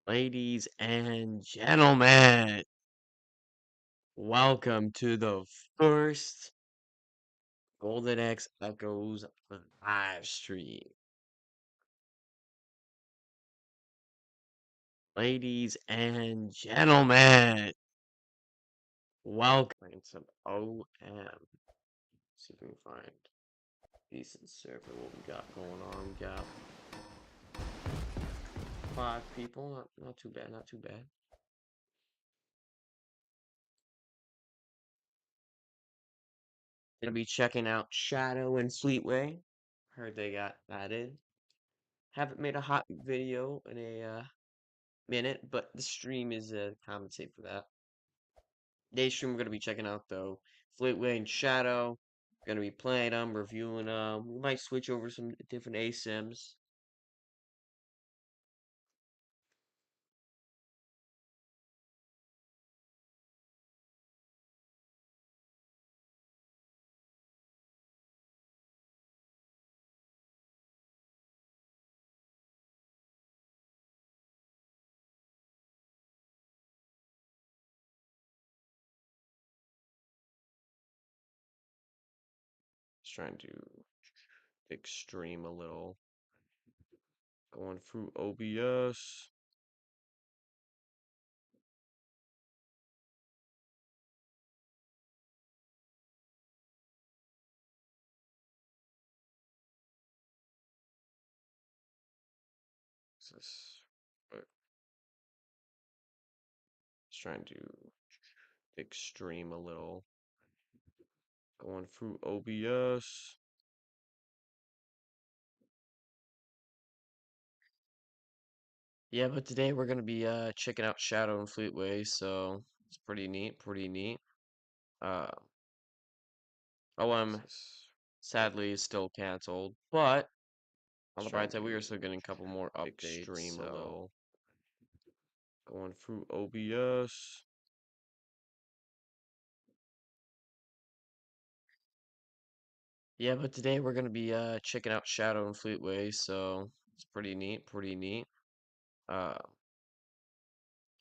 Ladies and gentlemen, welcome to the first Golden X Echoes live stream. Ladies and gentlemen, welcome. Playing some OM. See if we can find decent server. What we got going on? We got 5 people. Not too bad. Not too bad. Gonna be checking out Shadow and Fleetway. Heard they got added. Haven't made a hot video in a minute, but the stream is compensate for that. Day stream we're gonna be checking out though. Fleetway and Shadow. Gonna be playing them, reviewing them. We might switch over some different ASIMs. Just trying to extreme a little. Going through OBS. Just trying to extreme a little. Going through OBS. Yeah, but today we're gonna be checking out Shadow and Fleetway, so it's pretty neat, pretty neat. OM sadly is still canceled, but on the bright side, we are still getting a couple more updates. So going through OBS. Yeah, but today we're gonna be checking out Shadow and Fleetway, so it's pretty neat, pretty neat.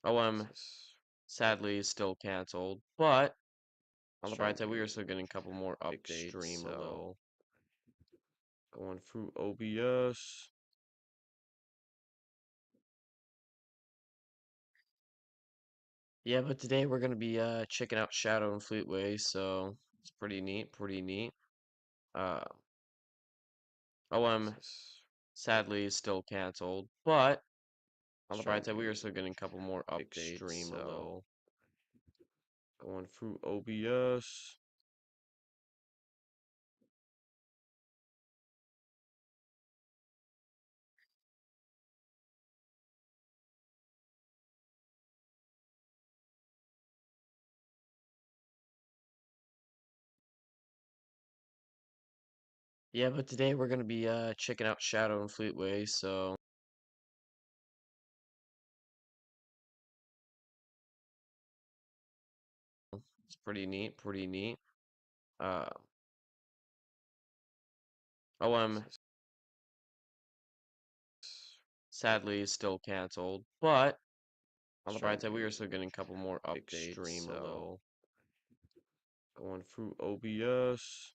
OM sadly is still canceled, but on the bright side, we are still getting a couple more updates. So going through OBS. Yeah, but today we're gonna be checking out Shadow and Fleetway, so it's pretty neat, pretty neat. OM sadly is still canceled, but on the bright side, we are still getting a couple more updates. So going through OBS. Yeah, but today we're gonna be checking out Shadow and Fleetway, so it's pretty neat, pretty neat. OM sadly is still canceled, but on the bright side, we are still getting a couple more updates. So going through OBS.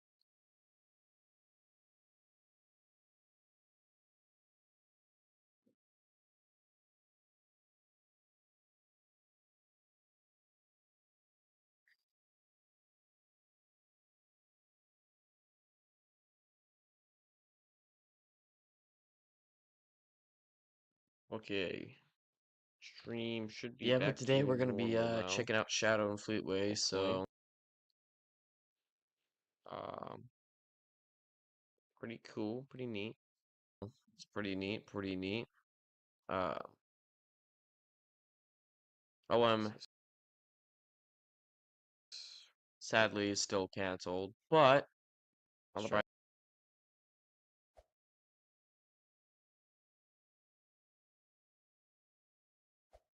Okay, stream should be Yeah, but back today to we're gonna be normal now. checking out Shadow and Fleetway, Hopefully. so Pretty cool, pretty neat. it's pretty neat, pretty neat. OM sadly is still canceled, but on the bright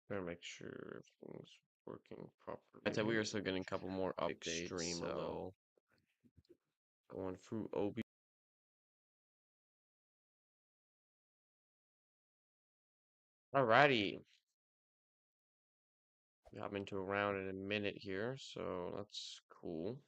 better make sure everything's working properly. We are still getting a couple more updates. Stream a little. Going through OB. Alrighty. hop into a round in a minute here, so that's cool.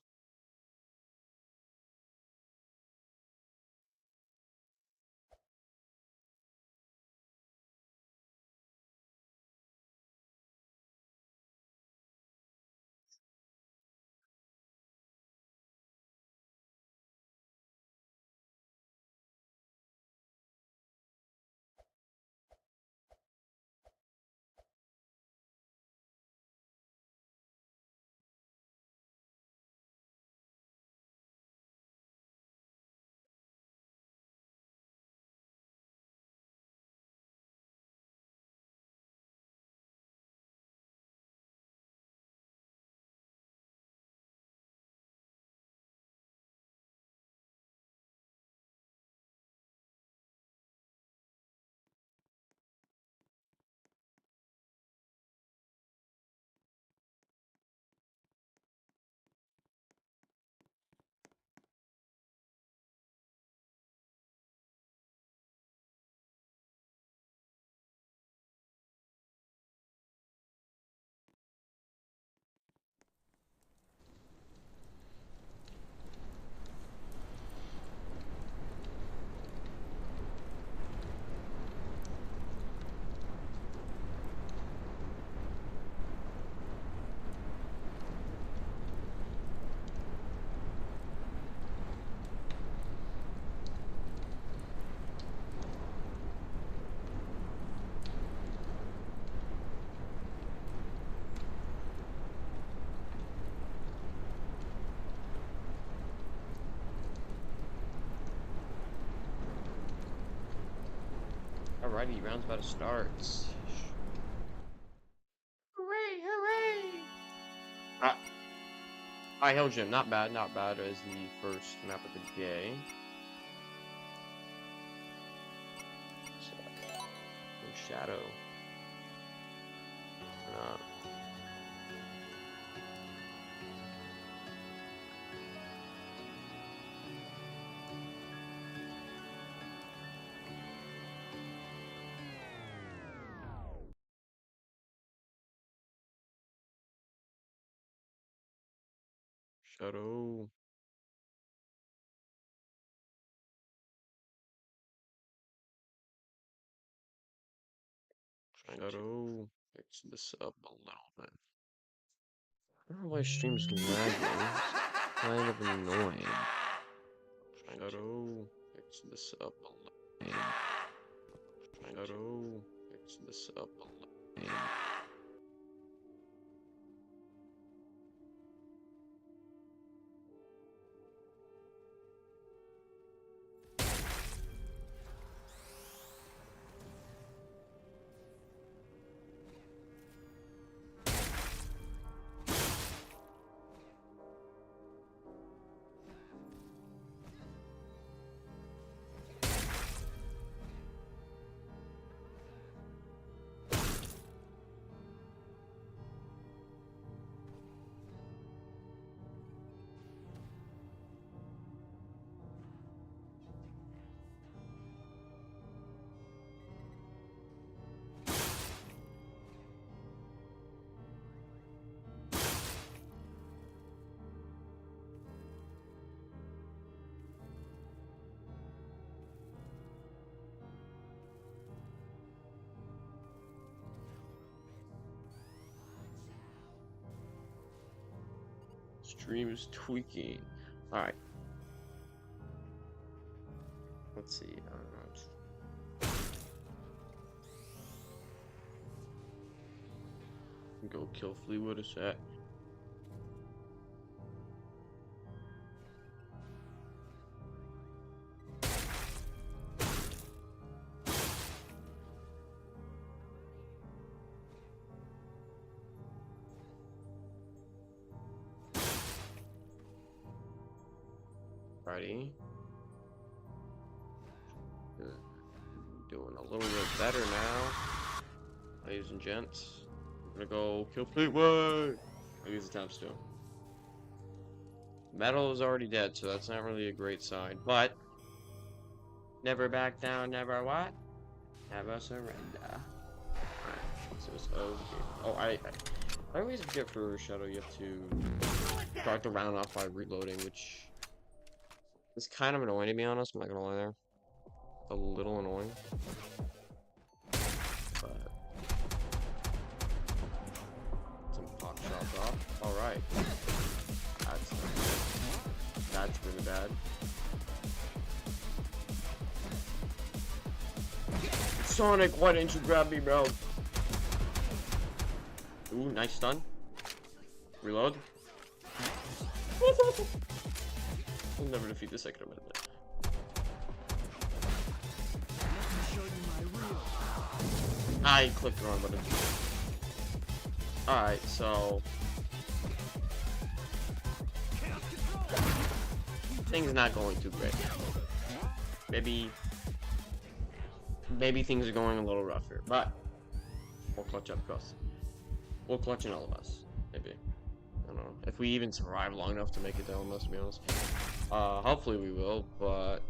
Alrighty, round's about to start. Hooray, hooray! Ah, I held Gym, not bad, not bad as the first map of the day. So, no shadow. Uh, shadow. Trying to fix this up a little bit. I don't know why stream's lagging. It's kind of annoying. Trying to fix this up a little bit. Trying to fix this up a little bit. Stream is tweaking. Alright. Let's see. Go kill Fleetwood a sec. Alrighty. Doing a little bit better now, ladies and gents. We're gonna go kill Fleetwood. I use attempts to. Metal is already dead, so that's not really a great sign. But never back down, never what? Never surrender. Alright, so it's over here. Oh, I always forget for Shadow you have to start the round off by reloading, which is kind of annoying to be honest. I'm not gonna lie there. A little annoying, but some pop shots off. All right, that's really bad. Sonic, why didn't you grab me, bro? Ooh, nice stun. Reload. We'll never defeat the second amendment. I clicked the wrong button. Alright, so things not going too great. Maybe things are going a little rough here, but we'll clutch up us. We'll clutch in all of us. Maybe. I don't know. If we even survive long enough to make it to LMS, to be honest. Hopefully we will, but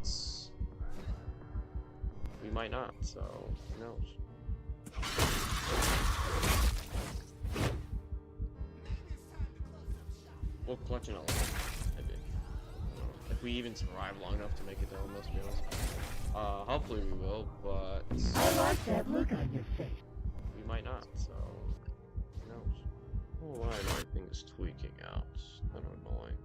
we might not, so who knows? We'll clutch in all of us. Maybe. If we even survive long enough to make it to LMS, to be honest. Hopefully we will, but I like that look on your face. we might not, so who knows? Oh, why everything is tweaking out. Kind of annoying.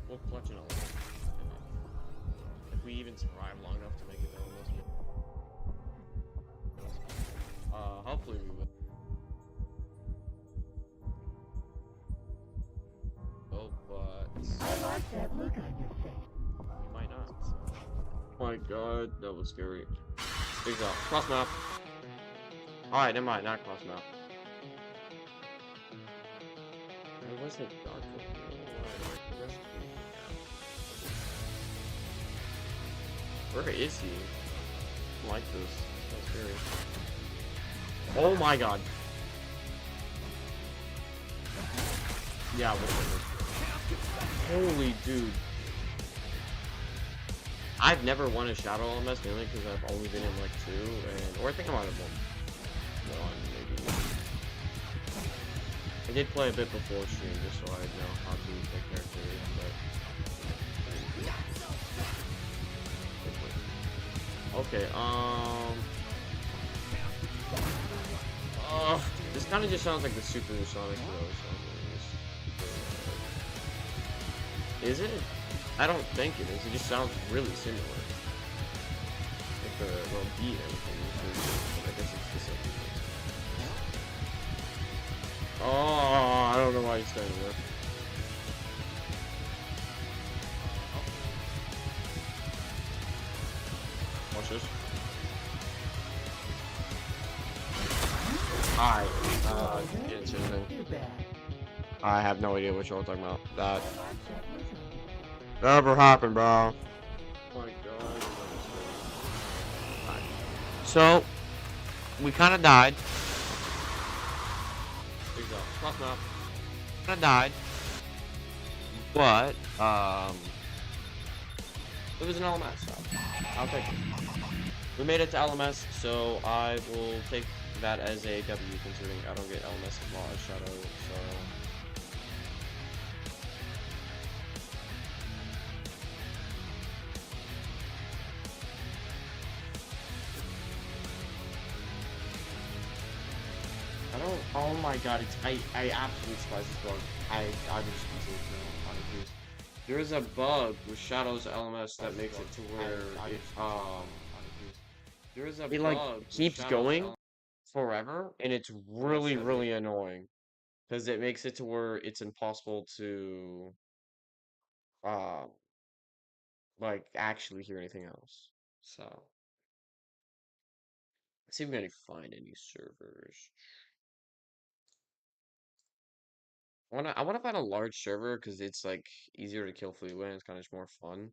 We'll clutch in all of us. If we even survive long enough to make it to LMS, hopefully we will, but I like that look on your face. we might not. So. Oh my god, that was scary. Big up. Cross map. Alright, never mind, not cross map. Where was it? Dark Where is he? I like this. That's scary. Oh my god. Yeah, whatever. Holy dude. I've never won a Shadow LMS mainly because I've only been in like 2, or I think I'm on one maybe. I did play a bit before stream just so I know how to pick characters, but okay, this kind of just sounds like the Super Sonic Bros. Is it? I don't think it is. It just sounds really similar. Like the little beat and everything. I guess it's the same. Oh, I don't know why he's standing there. Watch this. Hi. Didn't say anything. I have no idea what y'all talking about. That never happened, bro. Oh my god. So, we kind of died. Kind of died. But, it was an LMS, so I'll take it. We made it to LMS, so I will take that as a W, considering I don't get LMS while as Shadow, so... I don't. Oh my god! I absolutely despise this bug. I just completely confused. There is a bug with Shadow's LMS that makes it to where there is a it like keeps going forever, and it's really annoying because it makes it to where it's impossible to uh like actually hear anything else. So let's see if we can find any servers. I wanna find a large server because it's like easier to kill Fleetway and it's kind of just more fun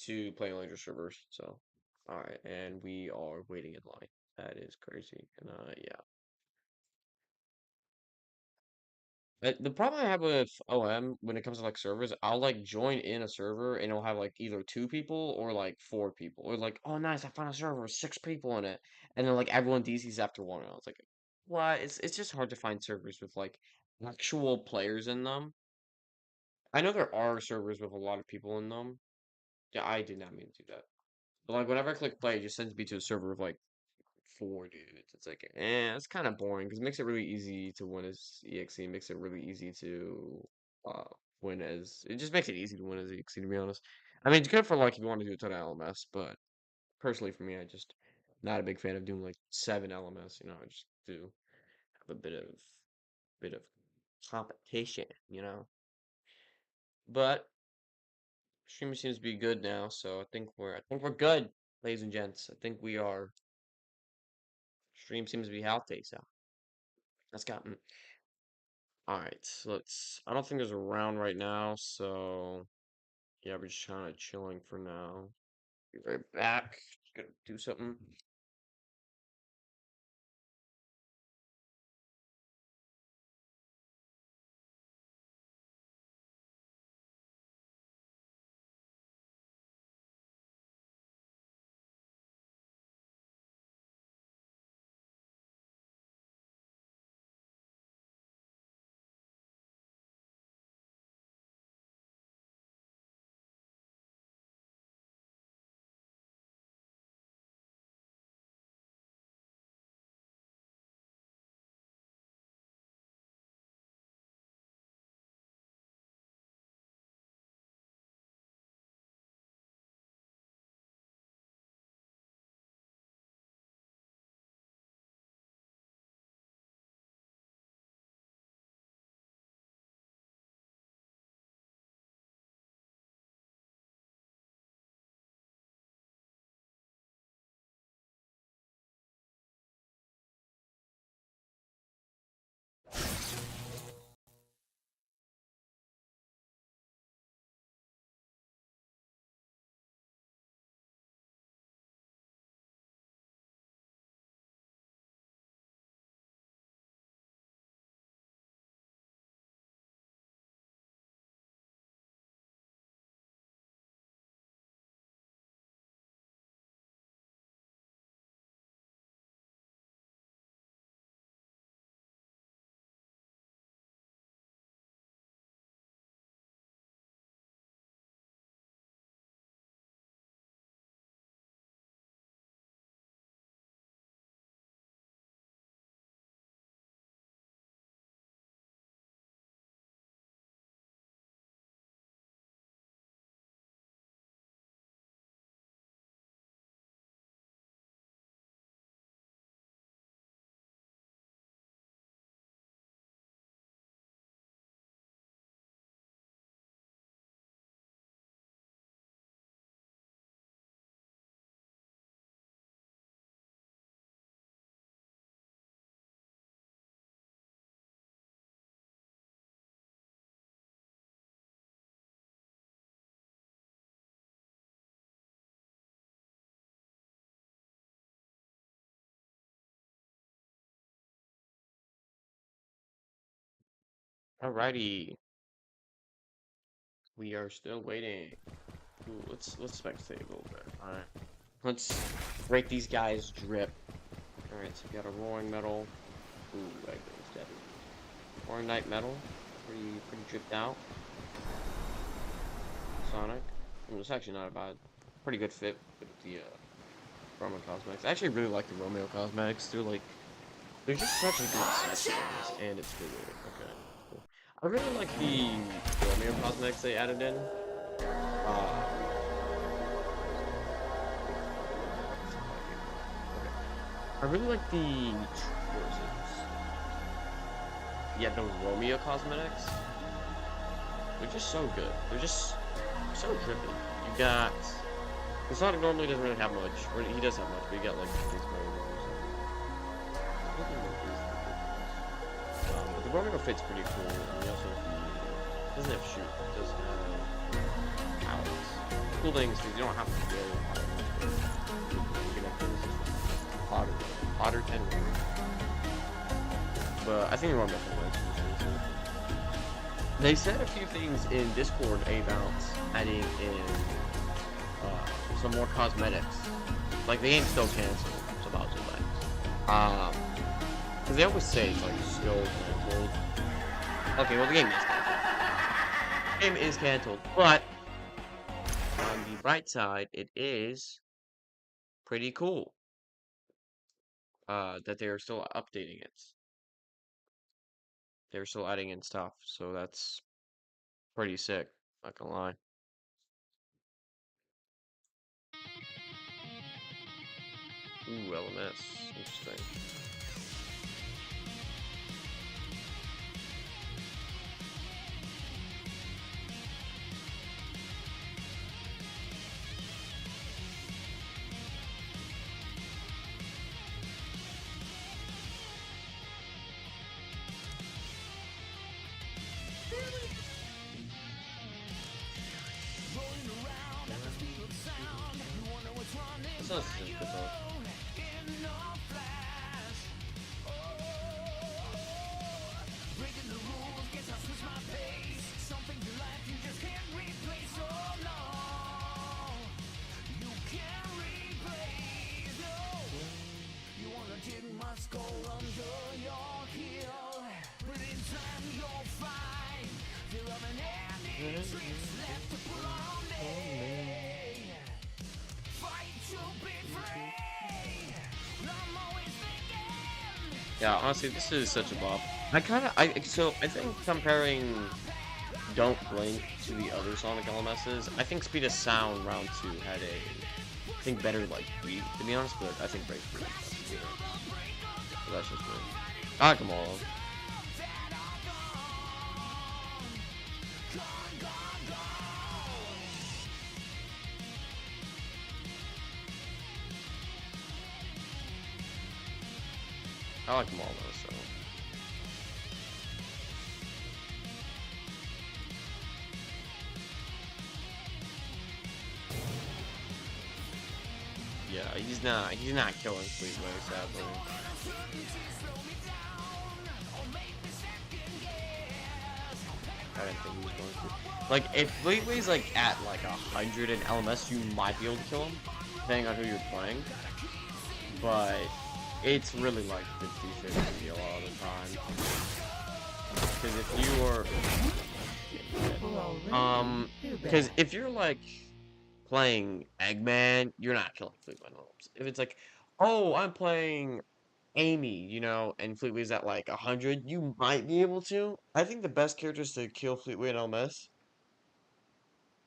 to play on larger servers. So, all right, and we are waiting in line. That is crazy. And yeah. The problem I have with OM when it comes to like servers, I'll like join in a server and it'll have like either 2 people or like 4 people. Or like, oh nice, I found a server with 6 people in it. And then like everyone DCs after one. And I was like, what? It's just hard to find servers with like actual players in them. I know there are servers with a lot of people in them. Yeah, I did not mean to do that. But like whenever I click play, it just sends me to a server with like 4 dudes. It's like, it's kind of boring because it makes it really easy to win as EXE. Makes it really easy to uh win as. It just makes it easy to win as EXE. To be honest, I mean it's good for like if you want to do a ton of LMS, but personally for me, I just not a big fan of doing like 7 LMS. I just do have a bit of competition. But streaming seems to be good now, so I think we're good, ladies and gents. I think we are. Stream seems to be healthy, so let's go. All right, so I don't think there's a round right now, so yeah, we're just kind of chilling for now. Be right back. Just gonna do something. Alrighty, we are still waiting. Ooh, let's spectate a little bit. All right, let's rate these guys drip. All right, so we got a roaring metal. Ooh, that goes deadly. Roaring knight metal, pretty dripped out. Sonic. It's actually not a bad, pretty good fit with the Roman cosmetics. I actually really like the Romeo cosmetics. They're just such a good set to this, and it's good. Okay, cool. I really like the Romeo cosmetics they added in. Okay. I really like the what was it? Yeah, the Romeo cosmetics. They're just so good. They're just so drippy. You got. The Sonic normally doesn't really have much, or he does have much, but you got like these but the Romeo fit's pretty cool, and you also have the, doesn't have shoot, it does have powers. Cool thing is you don't have to really you can have Potter 10 But I think the Romeo fit's really cool. They said a few things in Discord about adding in some more cosmetics. Like the game's still canceled, supposedly. Because they always say it's like still canceled. Okay, well the game is canceled. The game is canceled, but on the bright side, it is pretty cool. That they are still updating it. They're still adding in stuff, so that's pretty sick. Not gonna lie. Ooh, LMS. Interesting. That's not such a good song. Yeah, honestly, this is such a bop. I think comparing Don't Blink to the other Sonic LMSs, I think Speed of Sound Round 2 had I think better, like, beat, to be honest, but I think Break 3 is best, to be honest. But that's just me. I like them all. I like them all, though, so. Yeah, he's not killing Fleetway, sadly. I didn't think he was going to. Like, if Fleetway's like at like 100 in LMS, you might be able to kill him, depending on who you're playing. But it's really like 50-50 a lot of the time. Because if you are, because if you're like playing Eggman, you're not killing Fleetway in LMS. If it's like, oh, I'm playing Amy, you know, and Fleetway's at like 100, you might be able to. I think the best characters to kill Fleetway in LMS,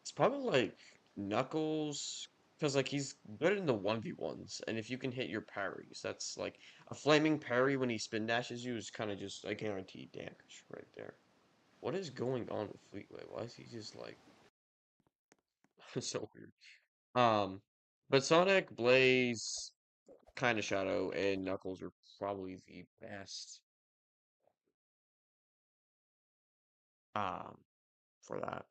it's probably like Knuckles, because like he's good in the 1v1s, and if you can hit your parries, that's like a flaming parry when he spin dashes you is kind of just a guaranteed damage right there. What is going on with Fleetway? Why is he just like so weird? But Sonic, Blaze, kind of Shadow, and Knuckles are probably the best. Um, for that.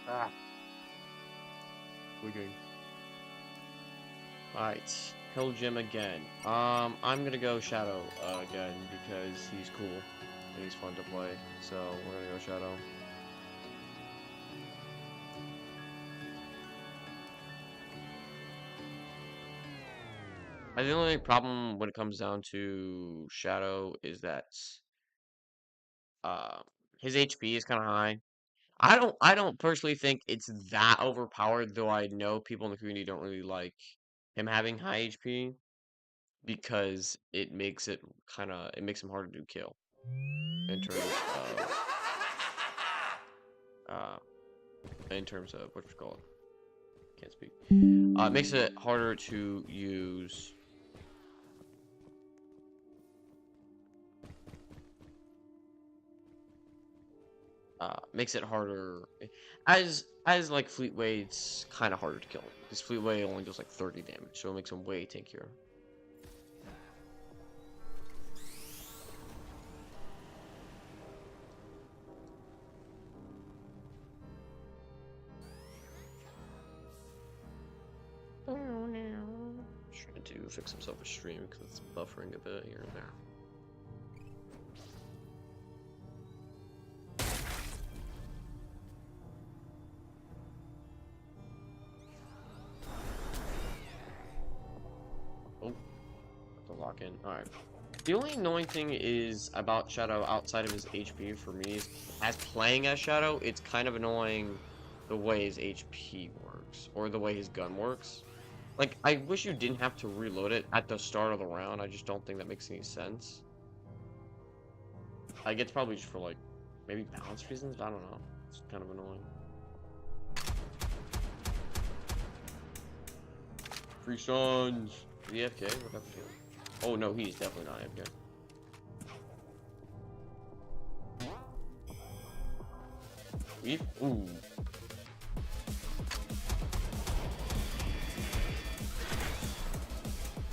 Ah, clicking. Alright, kill Jim again. I'm gonna go Shadow again because he's cool and he's fun to play. So we're gonna go Shadow. The only problem when it comes down to Shadow is that uh, his HP is kind of high. I don't personally think it's that overpowered, though I know people in the community don't really like him having high HP because it makes him harder to kill in terms of uh what you call it. Can't speak. It makes it harder to use. Makes it harder as like Fleetway. It's kind of harder to kill because Fleetway only does like 30 damage, so it makes him way tankier. Trying to fix himself a stream because it's buffering a bit here and there. Oh, have to lock in. Alright. The only annoying thing is about Shadow outside of his HP for me is, as playing as Shadow, it's kind of annoying the way his HP works, or the way his gun works. Like, I wish you didn't have to reload it at the start of the round. I just don't think that makes any sense. Like, it's probably just for, like, maybe balance reasons? I don't know. It's kind of annoying. Free Sons! Is he AFK? What happened to him? Oh, no, he's definitely not AFK. Ooh.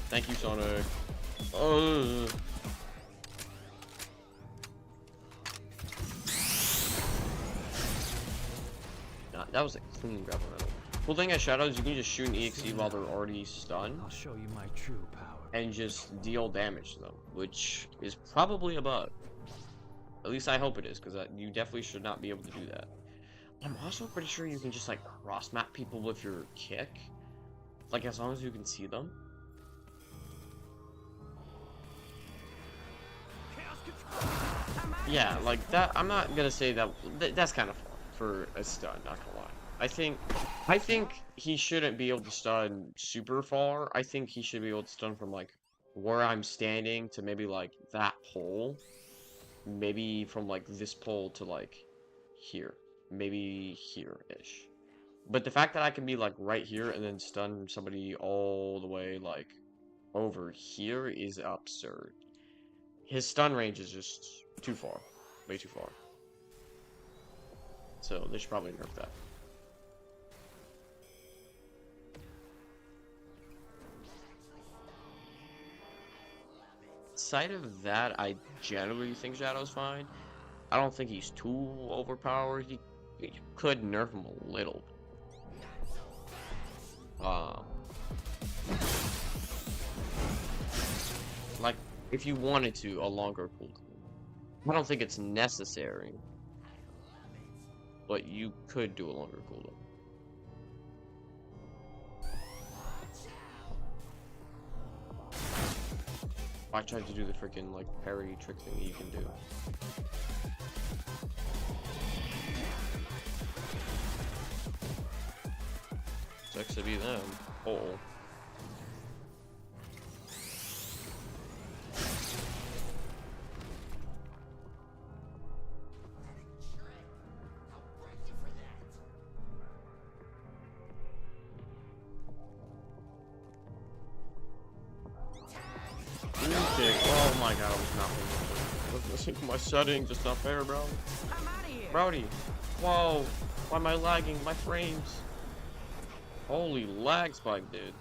Thank you, Sonic. Nah, that was a clean grapple metal. Cool thing at Shadows, you can just shoot an EXE while they're already stunned. I'll show you my true power. And just deal damage to them, which is probably a bug. At least I hope it is, because you definitely should not be able to do that. I'm also pretty sure you can just like cross-map people with your kick. Like, as long as you can see them. Yeah, like that. I'm not gonna say that. That's kind of far for a stun. Not gonna lie. I think he shouldn't be able to stun super far. I think he should be able to stun from like where I'm standing to maybe like that pole. Maybe from like this pole to like here. Maybe here-ish. But the fact that I can be like right here and then stun somebody all the way like over here is absurd. His stun range is just too far. Way too far. So they should probably nerf that. Outside of that, I generally think Shadow's fine. I don't think he's too overpowered. You could nerf him a little. Like, if you wanted to, a longer cooldown. I don't think it's necessary, but you could do a longer cooldown. I tried to do the freaking like parry trick thing that you can do. Sucks to be them. Oh. Oh my god, I was not listening to my settings. It's not fair, bro. Rowdy. Whoa. Why am I lagging? My frames. Holy lag spike, dude.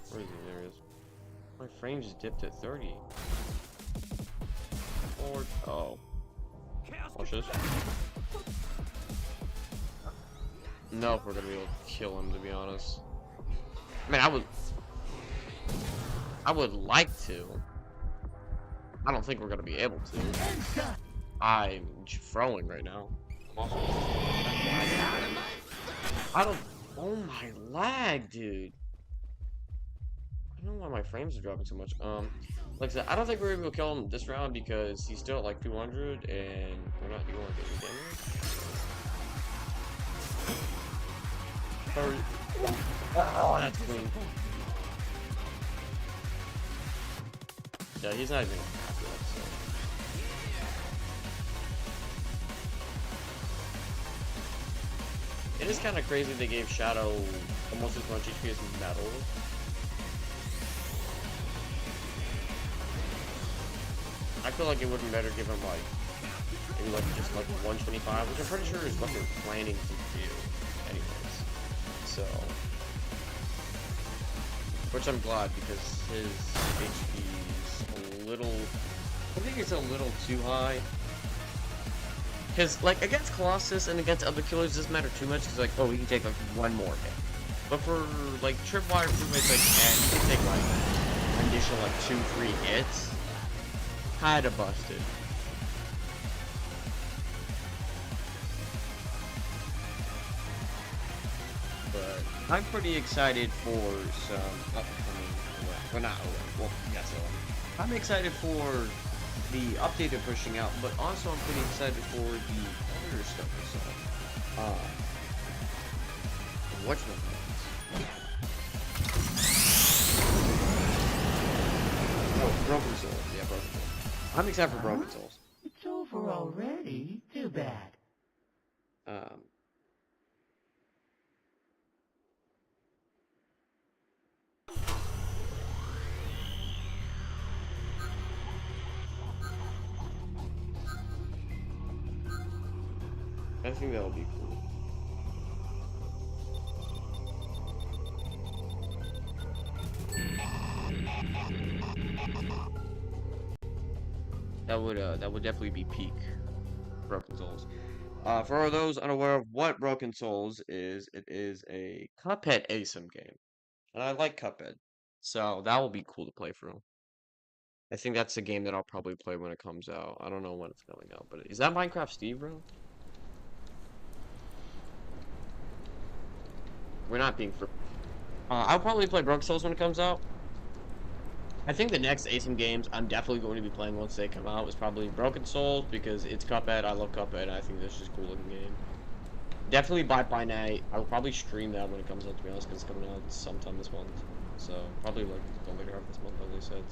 Where is he? There he is. My frames just dipped at 30. Or oh. Watch this. No, if we're gonna be able to kill him, to be honest. I mean, I would like to. I don't think we're gonna be able to. I'm throwing right now. I'm also I don't. Oh my lag, dude. I don't know why my frames are dropping so much. Like I said, I don't think we're able to kill him this round because he's still at like 200 and we're not doing like any damage. Hurry. Oh, that's clean. Yeah, he's not even after that, so. It is kind of crazy they gave Shadow almost as much HP as Metal. I feel like it would have been better give him like maybe like just like 125, which I'm pretty sure is what they're planning to do anyways. So, which I'm glad because his HP is a little, I think it's a little too high. Because like against Colossus and against other killers, it doesn't matter too much because like, oh, he can take like one more hit. But for like tripwire crewmates like Ant, he can take like initial like 2-3 hits. Kinda busted. But I'm pretty excited for some upcoming, well not well, yeah, so I'm excited for the update they're pushing out, but also I'm pretty excited for the other stuff I saw. Whatchamacallits. Oh, Broken Souls. Yeah, Broken Souls. I'm excited for Broken Souls. It's over already. Too bad. I think that would be cool. That would definitely be peak Broken Souls. For those unaware of what Broken Souls is, it is a Cuphead ASIM game. And I like Cuphead. So that will be cool to play through. I think that's a game that I'll probably play when it comes out. I don't know when it's coming out, but is that Minecraft Steve, bro? We're not being for. I'll probably play Broken Souls when it comes out. I think the next ASIM games I'm definitely going to be playing once they come out is probably Broken Souls because it's Cuphead. I love Cuphead. And I think this is a cool looking game. Definitely by Night. I'll probably stream that when it comes out, to be honest, because it's coming out sometime this month. So probably like the later half this month, as they said.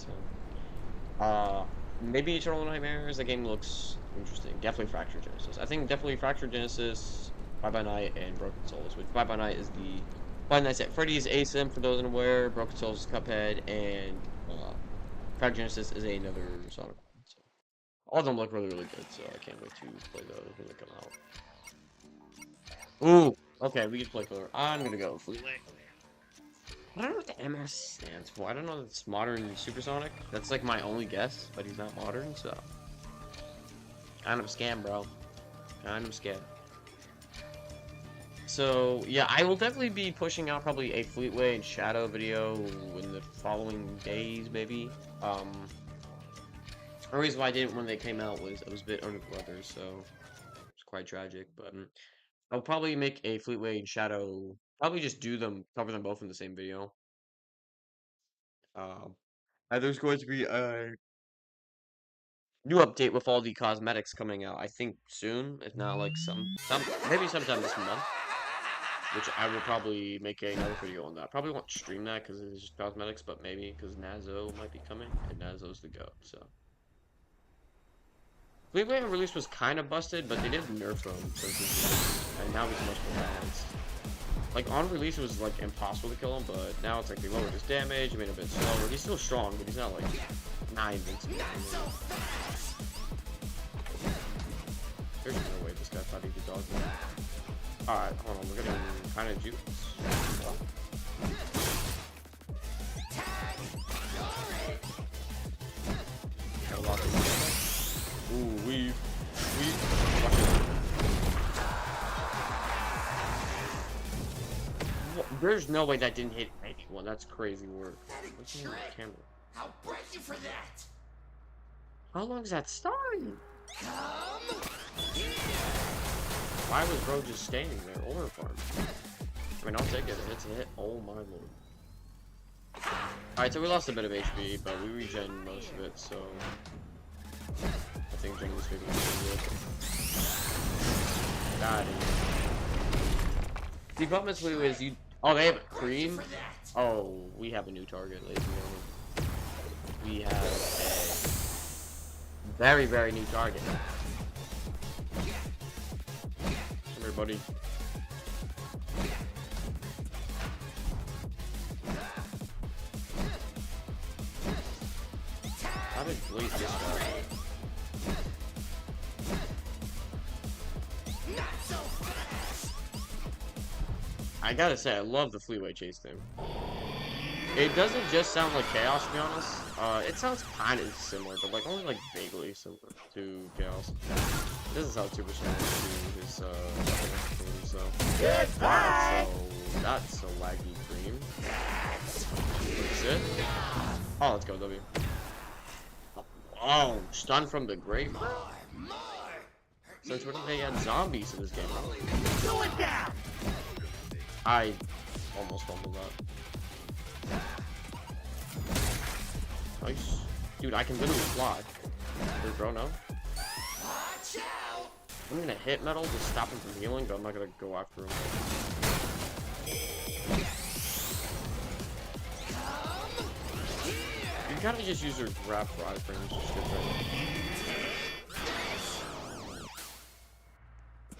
So maybe Eternal Nightmares. The game looks interesting. Definitely Fractured Genesis. I think definitely Fractured Genesis, Bye Night, and Broken Souls. Which Bye Night is the Five Nights at Freddy's ASIM for those unaware. Broken Souls is Cuphead, and Fractured Genesis is another Sonic. So all of them look really good. So I can't wait to play those when they come out. Ooh, okay, we can play color. I'm gonna go Fleetway. I don't know what the MS stands for. I don't know if it's modern supersonic. That's like my only guess, but he's not modern, so. Kind of a scam, bro. Kind of scam. So, yeah, I will definitely be pushing out probably a Fleetway and Shadow video in the following days, maybe. The reason why I didn't when they came out was I was a bit under the weather, so it's quite tragic, but. I'll probably make a Fleetway and Shadow. Probably just cover them both in the same video. And there's going to be a new update with all the cosmetics coming out. I think soon, if not like maybe sometime this month. Which I will probably make another video on that. Probably won't stream that because it's just cosmetics, but maybe because Nazo might be coming, and Nazo's the GOAT. So. Fleetway release was kind of busted, but they did nerf him, and now he's much more balanced. Like, on release, it was, like, impossible to kill him, but now it's, like, they lowered his damage, made him a bit slower. He's still strong, but he's not, like, not invincible. There's no way this guy thought he could dodge me. Alright, hold on, we're getting kind of juice. Ooh, weave. There's no way that didn't hit anyone. That's crazy work. What's in the camera? I'll break you for that. How long is that starting? Come here. Why was bro just standing there? Over farm. I mean, I'll take it. It's a hit. Oh my lord. Alright, so we lost a bit of HP, but we regen most of it, so I think generally speaking we can do it. Got it. The problem is you. Oh, they have a cream? Oh, we have a new target, ladies and gentlemen. We have a very, very new target. Come here, buddy. How did Bleed this guy? I gotta say, I love the Fleetway chase theme. It doesn't just sound like Chaos, to be honest. It sounds kind of similar, but like only like vaguely similar to Chaos. It doesn't sound super similar to his theme, so. So that's a laggy cream. That's it. Oh, let's go, W. Oh, stun from the grave. Since when did they add zombies in this game? I almost fumbled that. Nice. Dude, I can literally fly. Dude, bro, no? I'm gonna hit metal to stop him from healing, but I'm not gonna go after him. You gotta just use your grab for iframes, just get ready.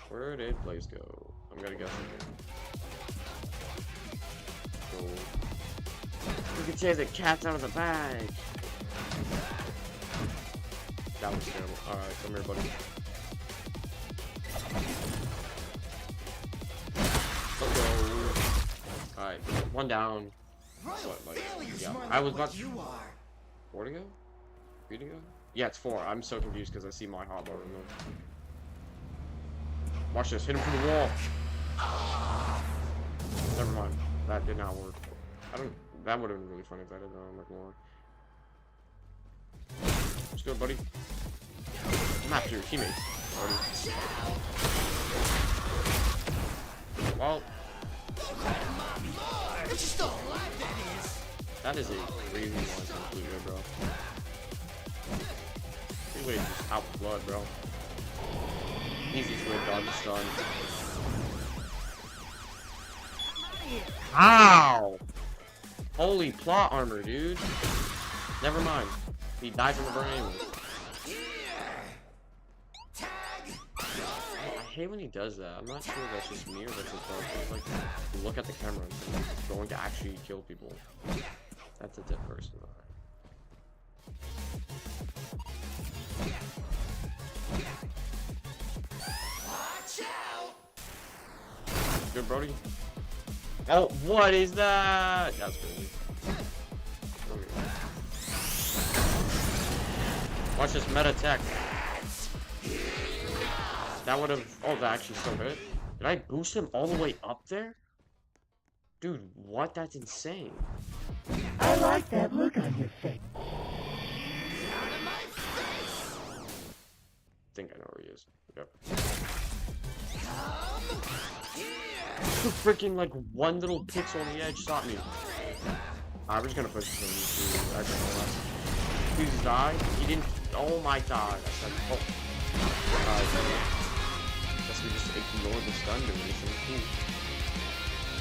Where did Blaze go? I'm gonna guess in here. Cool. You can chase the cats out of the bag. That was terrible. Alright, come here, buddy. Let's go. Alright, one down. What, like, yeah. I was about 4 to go? 3 to go? Yeah, it's 4. I'm so confused because I see my hotbar in there. Watch this. Hit him from the wall. Never mind. That did not work. That would have been really funny if that had done like more. Let's go, buddy. I'm after your teammates, buddy. Well, that is a crazy one from Fleetway, bro. Fleetway is just out of blood, bro. Easiest way to dodge a stun. Ow! Holy plot armor, dude. Never mind. He dies from the burn anyway. I hate when he does that. I'm not sure if that's just me or that's his bug. Like, look at the camera and he's going to actually kill people. That's a dead person. Good, Brody. Oh, what is that? That's crazy. Watch this meta tech. That would have. Oh, that actually still hit. Did I boost him all the way up there? Dude, what? That's insane. I like that look on your face. I think I know where he is. Yep. Freaking like one little pixel on the edge stopped me. I'm just gonna push him to. I don't know. Please die. He didn't. Oh my god. I said. Oh. Guess we just ignore the stun duration.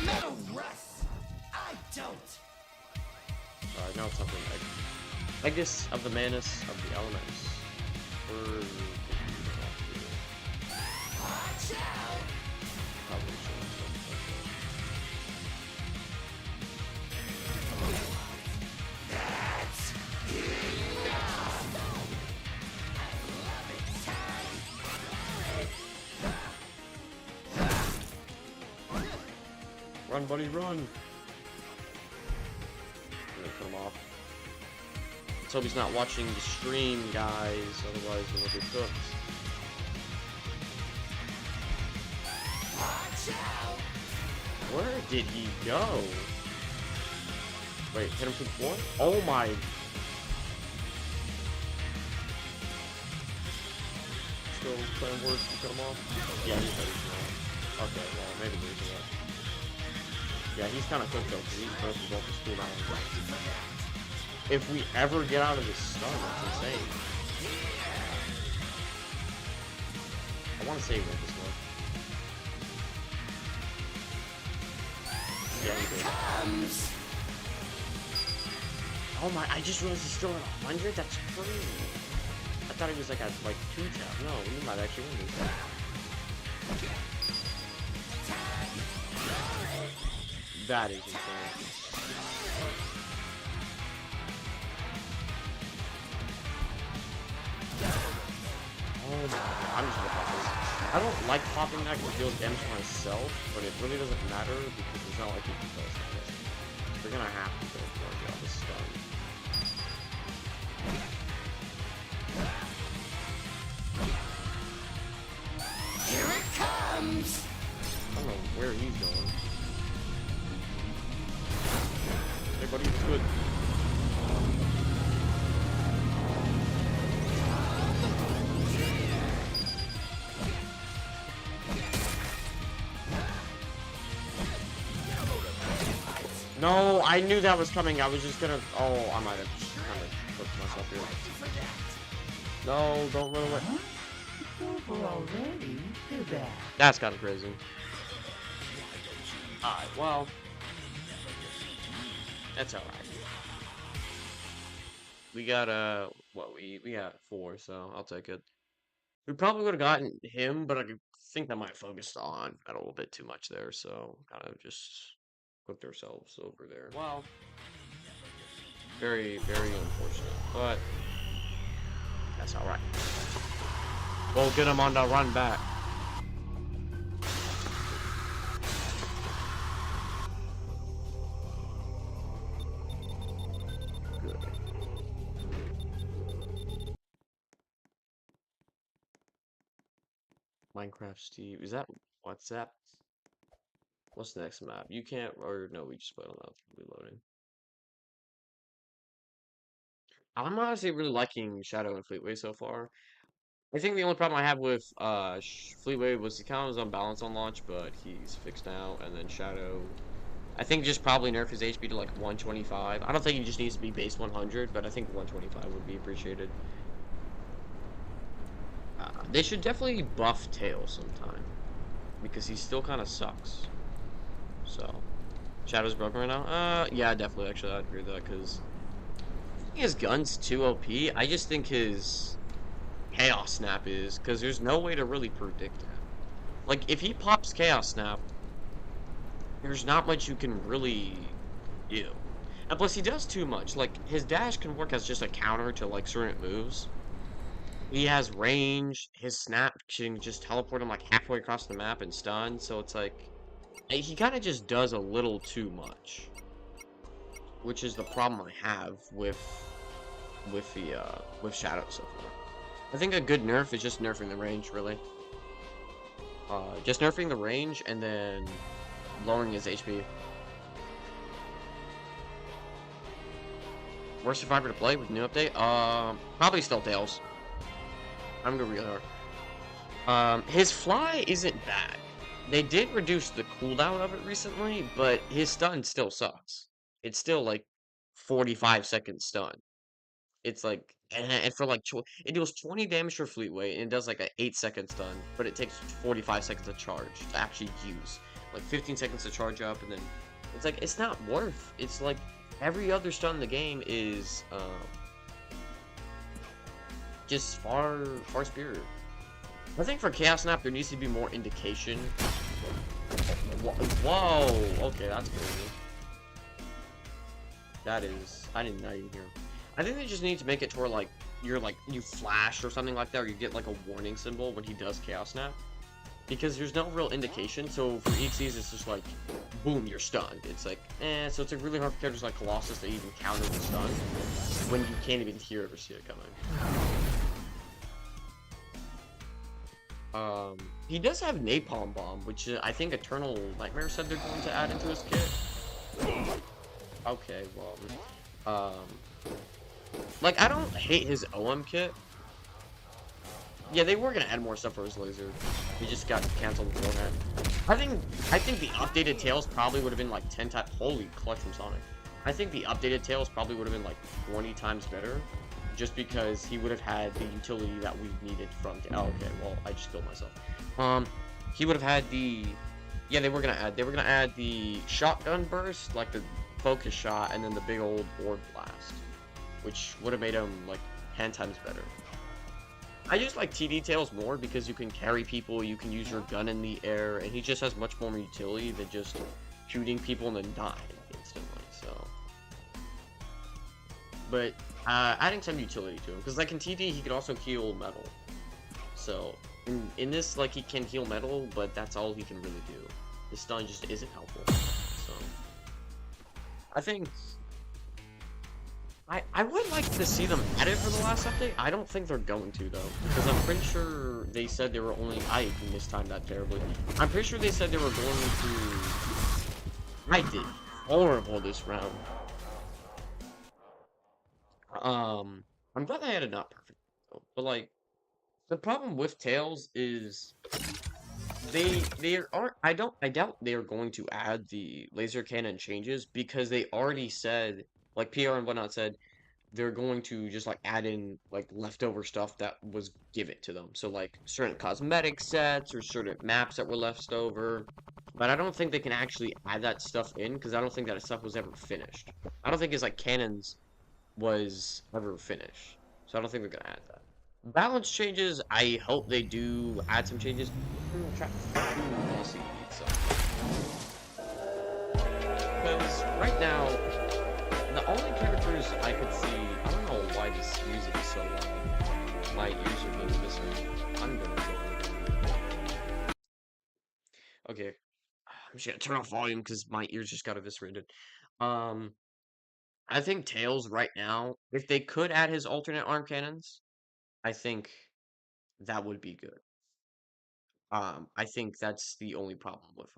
Metal Russ! I don't! Alright, now it's something like Aegis of the Manus of the Elements. Or Watch out! probably should. Run, buddy, run! I'm gonna put him off. Let's hope he's not watching the stream, guys. Otherwise, we'll get cooked. Where did he go? Wait, hit him from the floor? Oh my! Still playing words to cut him off? Yeah, he's ready to go. Okay, well, maybe there's a way. Yeah, he's kind of cooked though, because he's supposed to go for school now. if we ever get out of this stun, that's insane. I want to save it this way. Yeah, we did. Oh my, I just realized he's still at 100? That's crazy. I thought he was like at like 2 tap. No, he might actually win this. That is insane. Oh my god, I'm just gonna pop this. I don't like popping that because it deals damage to myself, but it really doesn't matter because it's not like you can tell us this. We're gonna have to go for it on this stun. Here it comes! I don't know where he's going. Hey buddy, it's good. No, I knew that was coming. I was just gonna. Oh, I might have just kind of flipped myself here. No, don't run away. It's over already? Too bad. That's kind of crazy. Alright, well. That's alright. We got, what, we got 4, so I'll take it. We probably would have gotten him, but I think that might have focused on a little bit too much there, so kind of just cooked ourselves over there. Well, very, very unfortunate, but that's alright. We'll get him on the run back. Good. Minecraft Steve, is that WhatsApp? What's the next map? You can't, or no, we just played on that reloading. I'm honestly really liking Shadow and Fleetway so far. I think the only problem I have with Fleetway was he kind of was unbalanced on launch, but he's fixed now. And then Shadow, I think just probably nerf his HP to like 125. I don't think he just needs to be base 100, but I think 125 would be appreciated. They should definitely buff Tails sometime because he still kind of sucks. So, Shadow's broken right now? Yeah, definitely, actually, I'd agree with that, because his gun's too OP. I just think his Chaos Snap is, because there's no way to really predict it. Like, if he pops Chaos Snap, there's not much you can really do. And plus, he does too much. Like, his dash can work as just a counter to, like, certain moves. He has range, his snap can just teleport him, like, halfway across the map and stun, so it's like... He kind of just does a little too much, which is the problem I have with Shadow so far. I think a good nerf is just nerfing the range, really. Just nerfing the range and then lowering his HP. Worst survivor to play with new update? Probably still Tails. I'm gonna be really hard. His fly isn't bad. They did reduce the cooldown of it recently, but his stun still sucks. It's still like 45-second stun. It's like, and for like, it deals 20 damage for Fleetway, and it does like an 8-second stun, but it takes 45 seconds to charge to actually use. Like 15 seconds to charge up, and then it's like, it's not worth. It's like every other stun in the game is just far superior. I think for Chaos Snap, there needs to be more indication. Whoa! Okay, that's crazy. That is... I did not even hear. I think they just need to make it to where, like, you flash or something like that, or you get, like, a warning symbol when he does Chaos Snap. Because there's no real indication, so for EXEs, it's just like, boom, you're stunned. It's like, so it's like really hard for characters like Colossus to even counter the stun when you can't even hear it or see it coming. He does have Napalm Bomb, which I think Eternal Nightmare said they're going to add into his kit. Okay, well, like, I don't hate his OM kit. Yeah, they were gonna add more stuff for his laser. He just got canceled beforehand. I think the updated Tails probably would have been like 10 times. Holy clutch from Sonic. I think the updated Tails probably would have been like 20 times better, just because he would have had the utility that we needed from. Oh, okay, well, I just killed myself. Um, he would have had the. Yeah, they were gonna add the shotgun burst, like the focus shot, and then the big old orb blast, which would have made him like 10 times better. I just like TD Tails more because you can carry people, you can use your gun in the air, and he just has much more utility than just shooting people and then dying instantly. So, but adding some utility to him, because like in TD he could also heal metal. So in this, like, he can heal metal, but that's all he can really do. The stun just isn't helpful. So I think I would like to see them add it for the last update. I don't think they're going to, though, because I'm pretty sure they said they were only. I mistimed that terribly. I'm pretty sure they said they were going to. I did horrible this round. I'm glad I had it not perfect, though. But like the problem with Tails is they aren't. I doubt they are going to add the laser cannon changes because they already said, like PR and whatnot said, they're going to just like add in like leftover stuff that was given to them. So like certain cosmetic sets or certain maps that were left over. But I don't think they can actually add that stuff in because I don't think that stuff was ever finished. I don't think it's like cannons was ever finished. So I don't think they're gonna add that. Balance changes, I hope they do add some changes. Let's see, so. Because right now, the only characters I could see, I don't know why this music is so loud. My ears are being visceral. I'm gonna go. Okay, I'm just gonna turn off volume because my ears just got eviscerated. Um, I think Tails right now, if they could add his alternate arm cannons, I think that would be good. I think that's the only problem with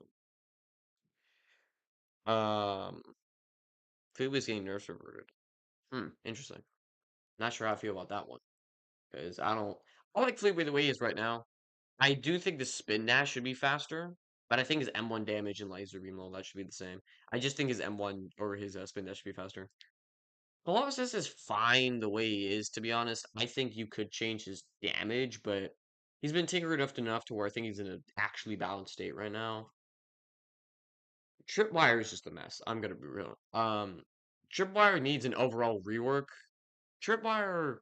him. Food was getting nerfs reverted. Interesting. Not sure how I feel about that one. Because I like Fleetway the way he is right now. I do think the spin dash should be faster, but I think his M1 damage and laser beam low, that should be the same. I just think his M1 or his spin dash should be faster. Colossus is fine the way he is, to be honest. I think you could change his damage, but he's been tinkered enough to where I think he's in an actually balanced state right now. Tripwire is just a mess. I'm gonna be real. Tripwire needs an overall rework. Tripwire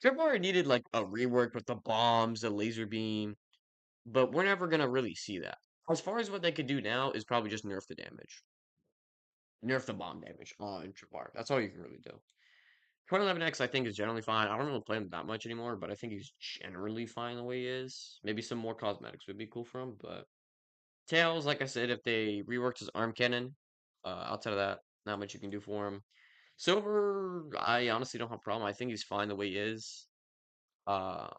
Tripwire needed like a rework with the bombs, the laser beam, but we're never gonna really see that. As far as what they could do now is probably just nerf the damage, nerf the bomb damage on Tripwire. That's all you can really do. 2011X I think is generally fine. I don't really play him that much anymore, but I think he's generally fine the way he is. Maybe some more cosmetics would be cool for him, but Tails, like I said, if they reworked his arm cannon, outside of that, not much you can do for him. Silver, I honestly don't have a problem. I think he's fine the way he is. Um,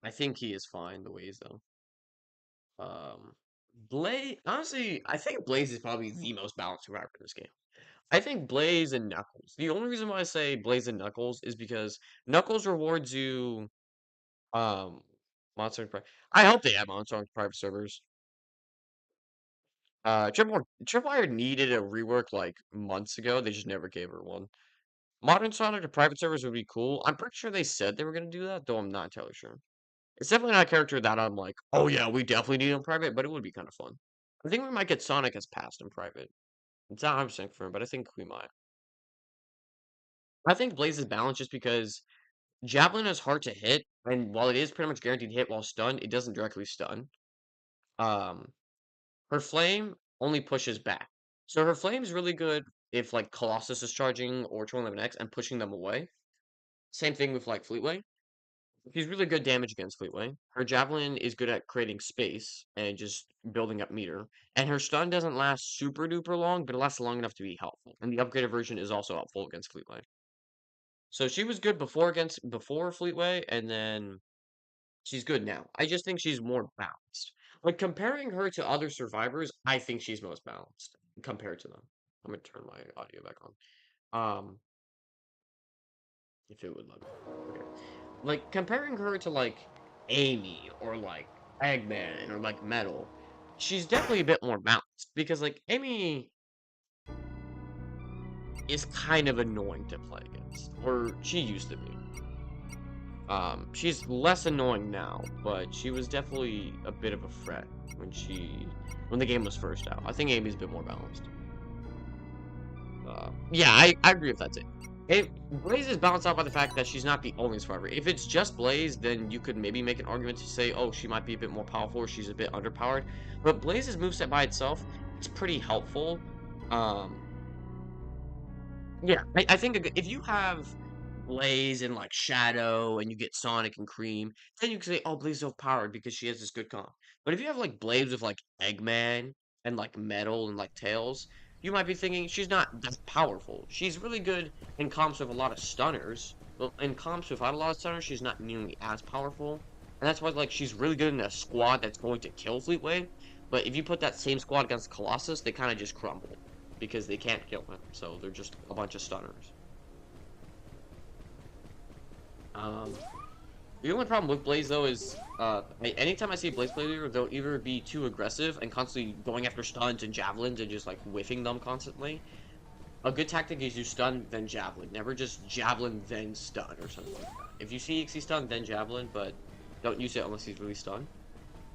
I think he is fine the way he is though. Blaze, honestly, I think Blaze is probably the most balanced survivor in this game. I think Blaze and Knuckles. The only reason why I say Blaze and Knuckles is because Knuckles rewards you, um, Monster. I hope they have Monster on private servers. Tripwire needed a rework like months ago. They just never gave her one. Modern Sonic to private servers would be cool. I'm pretty sure they said they were gonna do that, though I'm not entirely sure. It's definitely not a character that I'm like, oh yeah, we definitely need in private, but it would be kind of fun. I think we might get Sonic as past in private. It's not 100% confirmed, but I think we might. I think Blaze is balanced just because Javelin is hard to hit, and while it is pretty much guaranteed hit while stunned, it doesn't directly stun. Um, Her flame only pushes back. So her flame is really good if like Colossus is charging or 211X and pushing them away. Same thing with like Fleetway. She's really good damage against Fleetway. Her javelin is good at creating space and just building up meter. And her stun doesn't last super duper long, but it lasts long enough to be helpful. And the upgraded version is also helpful against Fleetway. So she was good before Fleetway, and then she's good now. I just think she's more balanced. Like comparing her to other survivors, I think she's most balanced compared to them. I'm gonna turn my audio back on. If it would let me. Okay. Like comparing her to like Amy or like Eggman or like Metal, she's definitely a bit more balanced because like Amy is kind of annoying to play against, or she used to be. She's less annoying now, but she was definitely a bit of a threat when the game was first out. I think Amy's a bit more balanced. Yeah, I agree with that too. Blaze is balanced out by the fact that she's not the only survivor. If it's just Blaze, then you could maybe make an argument to say, oh, she might be a bit more powerful, or she's a bit underpowered. But Blaze's moveset by itself is pretty helpful. Yeah, I think if you have Blaze and like Shadow and you get Sonic and Cream, then you can say, oh, Blaze is overpowered because she has this good comp. But if you have like Blaze with like Eggman and like Metal and like Tails, you might be thinking she's not that powerful. She's really good in comps with a lot of stunners, but in comps without a lot of stunners, she's not nearly as powerful. And that's why like she's really good in a squad that's going to kill Fleetway. But if you put that same squad against Colossus, they kind of just crumble because they can't kill him, so they're just a bunch of stunners. The only problem with Blaze though is, anytime I see a Blaze player, they'll either be too aggressive and constantly going after stuns and javelins and just like whiffing them constantly. A good tactic is you stun then javelin, never just javelin then stun or something like that. If you see EXE stun then javelin, but don't use it unless he's really stunned.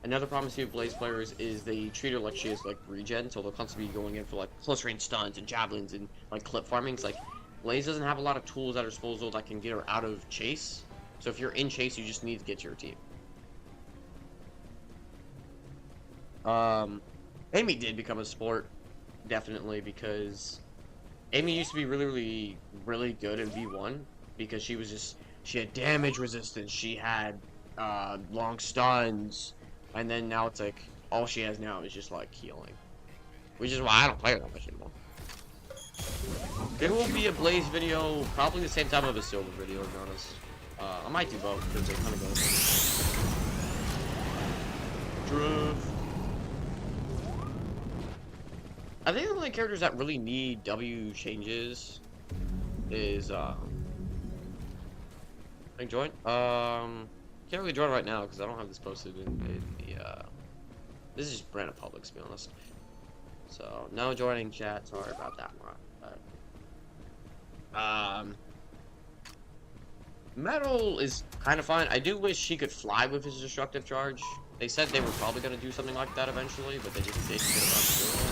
Another problem I see with Blaze players is they treat her like she is like regen, so they'll constantly be going in for like close range stuns and javelins and like clip farming. It's like Blaze doesn't have a lot of tools at her disposal that can get her out of chase. So if you're in chase, you just need to get to your team. Amy did become a sport, definitely, because Amy used to be really good in V1 because she had damage resistance, she had long stuns. And then now it's like, all she has now is just like healing. Which is why I don't play her that much anymore. There will be a Blaze video, probably the same time of a Silver video, to be honest. I might do both, because they kind of go. Drift. I think the only characters that really need W changes is, I think join? Can't really join right now because I don't have this posted in the this is just brand of public, to be honest. So no joining chat. Sorry about that one. Metal is kind of fine. I do wish he could fly with his destructive charge. They said they were probably gonna do something like that eventually, but they just didn't get around to it.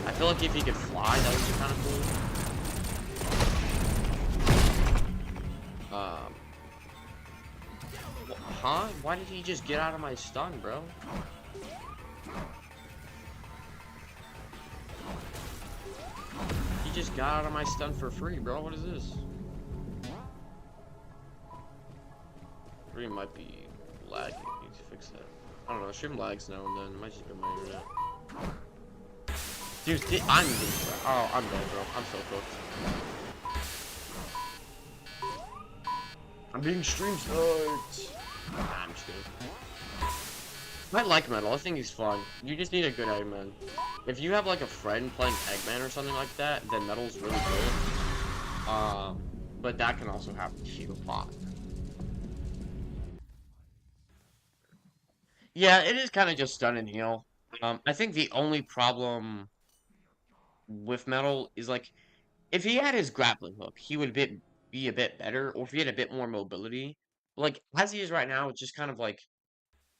I feel like if he could fly, that would be kind of cool. Huh? Why did he just get out of my stun, bro? He just got out of my stun for free, bro. What is this? Stream might be lagging. I need to fix that. I don't know. Stream lags now and then. It might just be my internet. Dude, I'm getting. Oh, I'm dead, bro. I'm so cooked. I'm being stream sniped. Nah, I'm just kidding. I like Metal. I think he's fun. You just need a good Eggman. If you have like a friend playing Eggman or something like that, then Metal's really good. But that can also happen to you a lot. Yeah, it is kind of just stun and heal. I think the only problem with Metal is like, if he had his grappling hook, he would be a bit better, or if he had a bit more mobility. Like, as he is right now, it's just kind of like,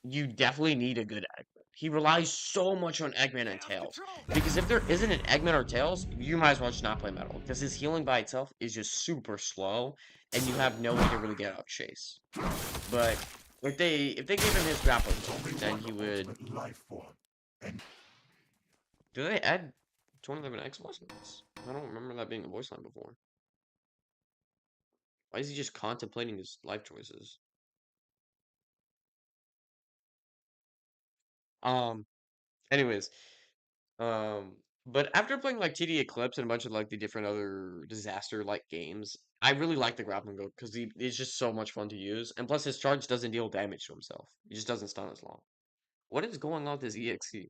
you definitely need a good Eggman. He relies so much on Eggman and Tails. Because if there isn't an Eggman or Tails, you might as well just not play Metal. Because his healing by itself is just super slow, and you have no way to really get out of chase. But if they gave him his grappling hook, then he would. Do they add 2011X voice lines? I don't remember that being a voice line before. Why is he just contemplating his life choices? Anyways, but after playing like TD Eclipse and a bunch of like the different other disaster-like games, I really like the grappling hook because it's just so much fun to use, and plus his charge doesn't deal damage to himself. He just doesn't stun as long. What is going on with this EXE?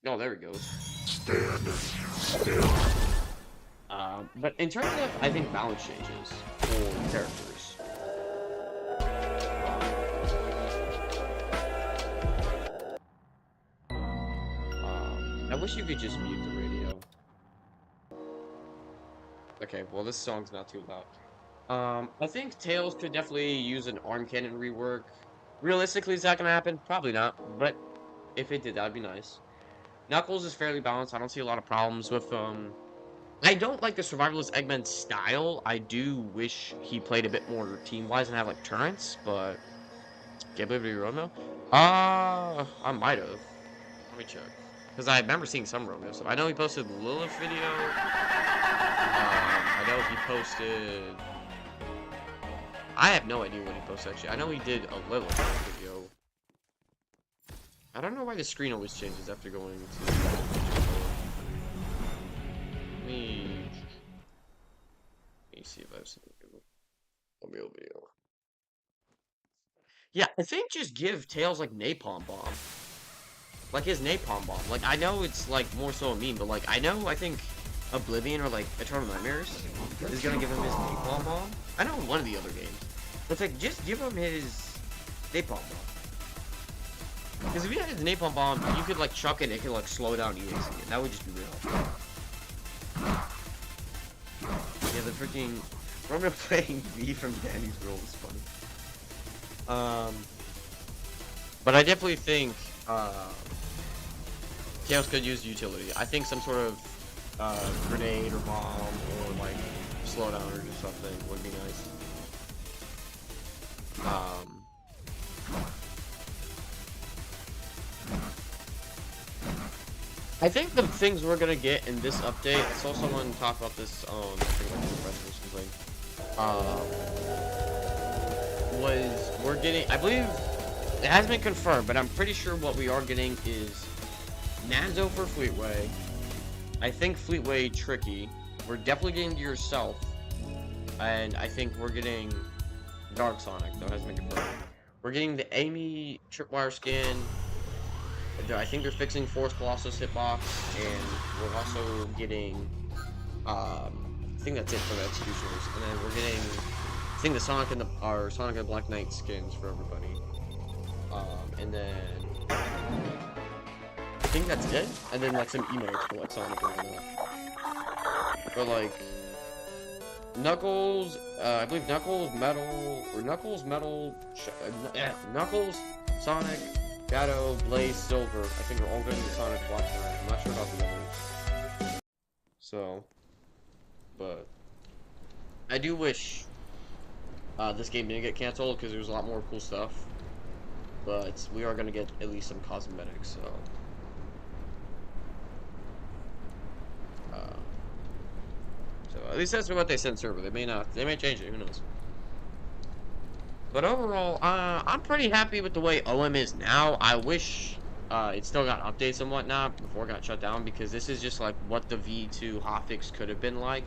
Oh, there he goes. Stand still. But in terms of, I think, balance changes for characters. wish you could just mute the radio. Okay, well this song's not too loud. I think Tails could definitely use an arm cannon rework. Realistically, is that gonna happen? Probably not, but if it did, that'd be nice. Knuckles is fairly balanced. I don't see a lot of problems with I don't like the survivalist Eggman style. I do wish he played a bit more team-wise and have like turrets, but can't believe it, Romeo. I might have. Let me check. Because I remember seeing some Romeo stuff. I know he posted Lilith video. I know he posted. I have no idea what he posted actually. I know he did a Lilith video. I don't know why the screen always changes after going to. Let me see if I've seen a real video. Yeah, I think just give Tails like Napalm Bomb. Like his Napalm Bomb. Like I know it's like more so a meme, but like I think Oblivion or like Eternal Nightmares is gonna give him his Napalm Bomb. I know in one of the other games. But it's like just give him his Napalm Bomb. Because if he had his Napalm Bomb, you could like chuck it and it could like slow down EXE, and that would just be real. Yeah, the freaking Roman playing V from Danny's World is funny. But I definitely think Chaos could use utility. I think some sort of grenade or bomb or like slowdown or just something would be nice. I think the things we're gonna get in this update. I saw someone talk about this on was we're getting. I believe it hasn't been confirmed, but I'm pretty sure what we are getting is Nanzo for Fleetway. I think Fleetway Tricky. We're definitely getting to Yourself, and I think we're getting Dark Sonic. Though it hasn't been confirmed. We're getting the Amy Tripwire skin. I think they're fixing Force Colossus hitbox, and we're also getting, I think that's it for the Executioners, and then we're getting, I think the Sonic and the Black Knight skins for everybody, and then, I think that's it, and then like some emotes for like Sonic and whatnot. But like, Knuckles, I believe Knuckles, Knuckles, Sonic, Shadow, Blaze, Silver. I think we're all getting the Sonic Black Knight. I'm not sure about the others. So, but I do wish this game didn't get canceled because there's a lot more cool stuff. But we are gonna get at least some cosmetics. So at least that's what they said. Server. They may not. They may change it. Who knows? But overall, I'm pretty happy with the way OM is now. I wish it still got updates and whatnot before it got shut down, because this is just like what the V2 hotfix could have been like.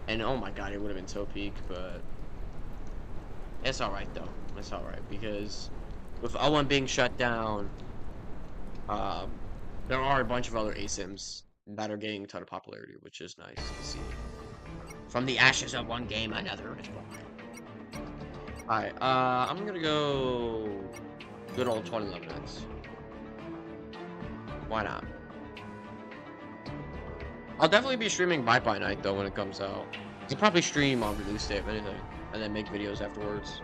And oh my god, it would have been so peak, but it's alright though. It's alright, because with OM being shut down, there are a bunch of other ASIMs that are getting a ton of popularity, which is nice to see. From the ashes of one game, another is born. Alright, I'm gonna go good old 2011X. Why not? I'll definitely be streaming Bye Bye Night though when it comes out. I'll probably stream on release day if anything, and then make videos afterwards.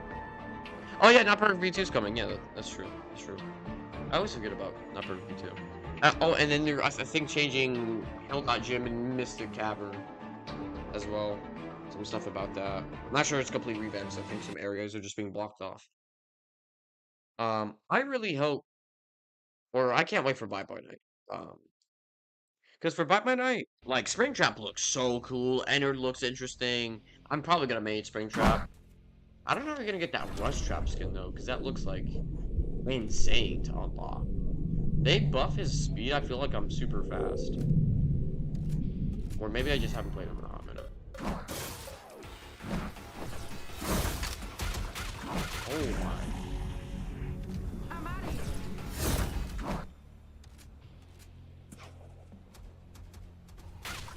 Oh yeah, Not Perfect V2's coming. Yeah, that's true. That's true. I always forget about Not Perfect V2. Oh, and then I think changing Hellcat Gym and Mystic Cavern as well. Some stuff about that. I'm not sure it's complete revamped, so I think some areas are just being blocked off. I really hope, or I can't wait for Bye Bye Night. Because for Bye Bye Night, like, Springtrap looks so cool, Ennard looks interesting. I'm probably gonna main Springtrap. I don't know if I'm gonna get that Rush Trap skin, though, because that looks, like, insane to unlock. They buff his speed, I feel like I'm super fast. Or maybe I just haven't played him in a hot minute. Oh my.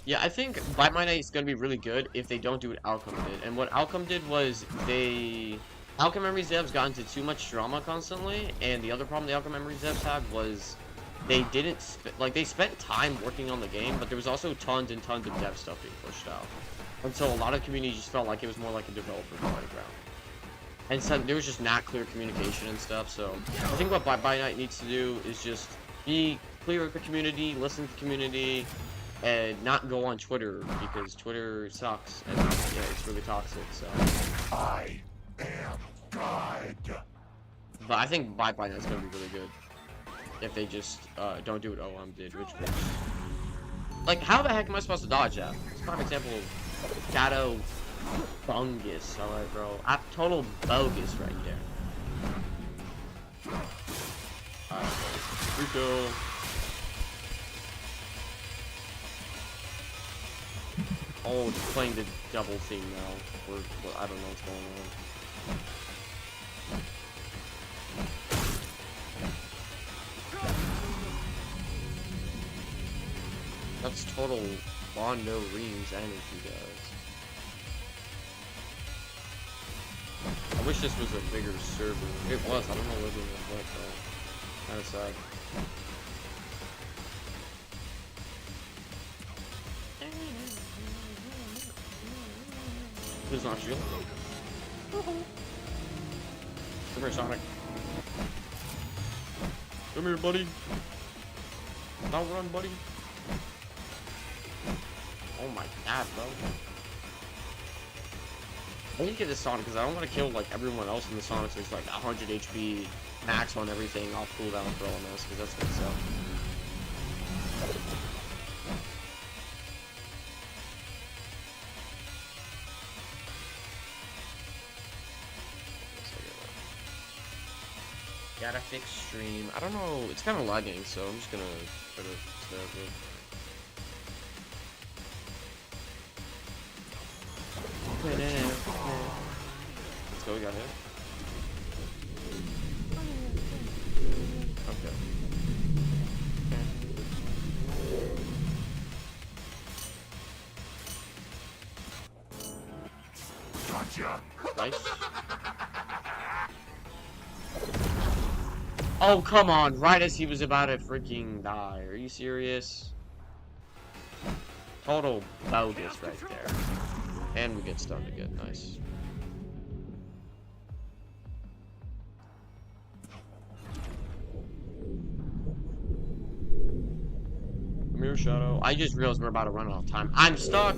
Yeah, I think Bite My Night is going to be really good if they don't do what Outcome did. And what Outcome did was Outcome Memories devs got into too much drama constantly, and the other problem the Outcome Memories devs had was they didn't like they spent time working on the game, but there was also tons and tons of dev stuff being pushed out. And so a lot of communities just felt like it was more like a developer playground. And so there was just not clear communication and stuff. So I think what By Night needs to do is just be clear with the community, listen to the community, and not go on Twitter because Twitter sucks and yeah, it's really toxic. So I am God. but I think Bye Night's gonna be really good if they just don't do what OM did, which was like, how the heck am I supposed to dodge that? It's a prime example of shadow fungus. All right, bro, total bogus right there. Alright, Rico. Oh, it's playing the double theme now. Or well, I don't know what's going on. That's total Mondo Reams energy, guys. I wish this was a bigger server. It was. I don't know where it went though. Kind of sad. Who's not shield? Come here, Sonic. Come here, buddy. Don't run, buddy. Oh my god, bro. I need to get this Sonic because I don't want to kill like everyone else in the Sonic. So there's like 100 HP max on everything off cooldown for all this because that's gonna suck. Gotta fix stream. I don't know. It's kind of lagging, so I'm just gonna try to stay up with. Let's go, we got hit. Okay. Gotcha. Nice. Oh, come on, right as he was about to freaking die. Are you serious? Total bogus right there. And we get stunned again, nice. Mirror Shadow. I just realized we're about to run out of time. I'm stuck!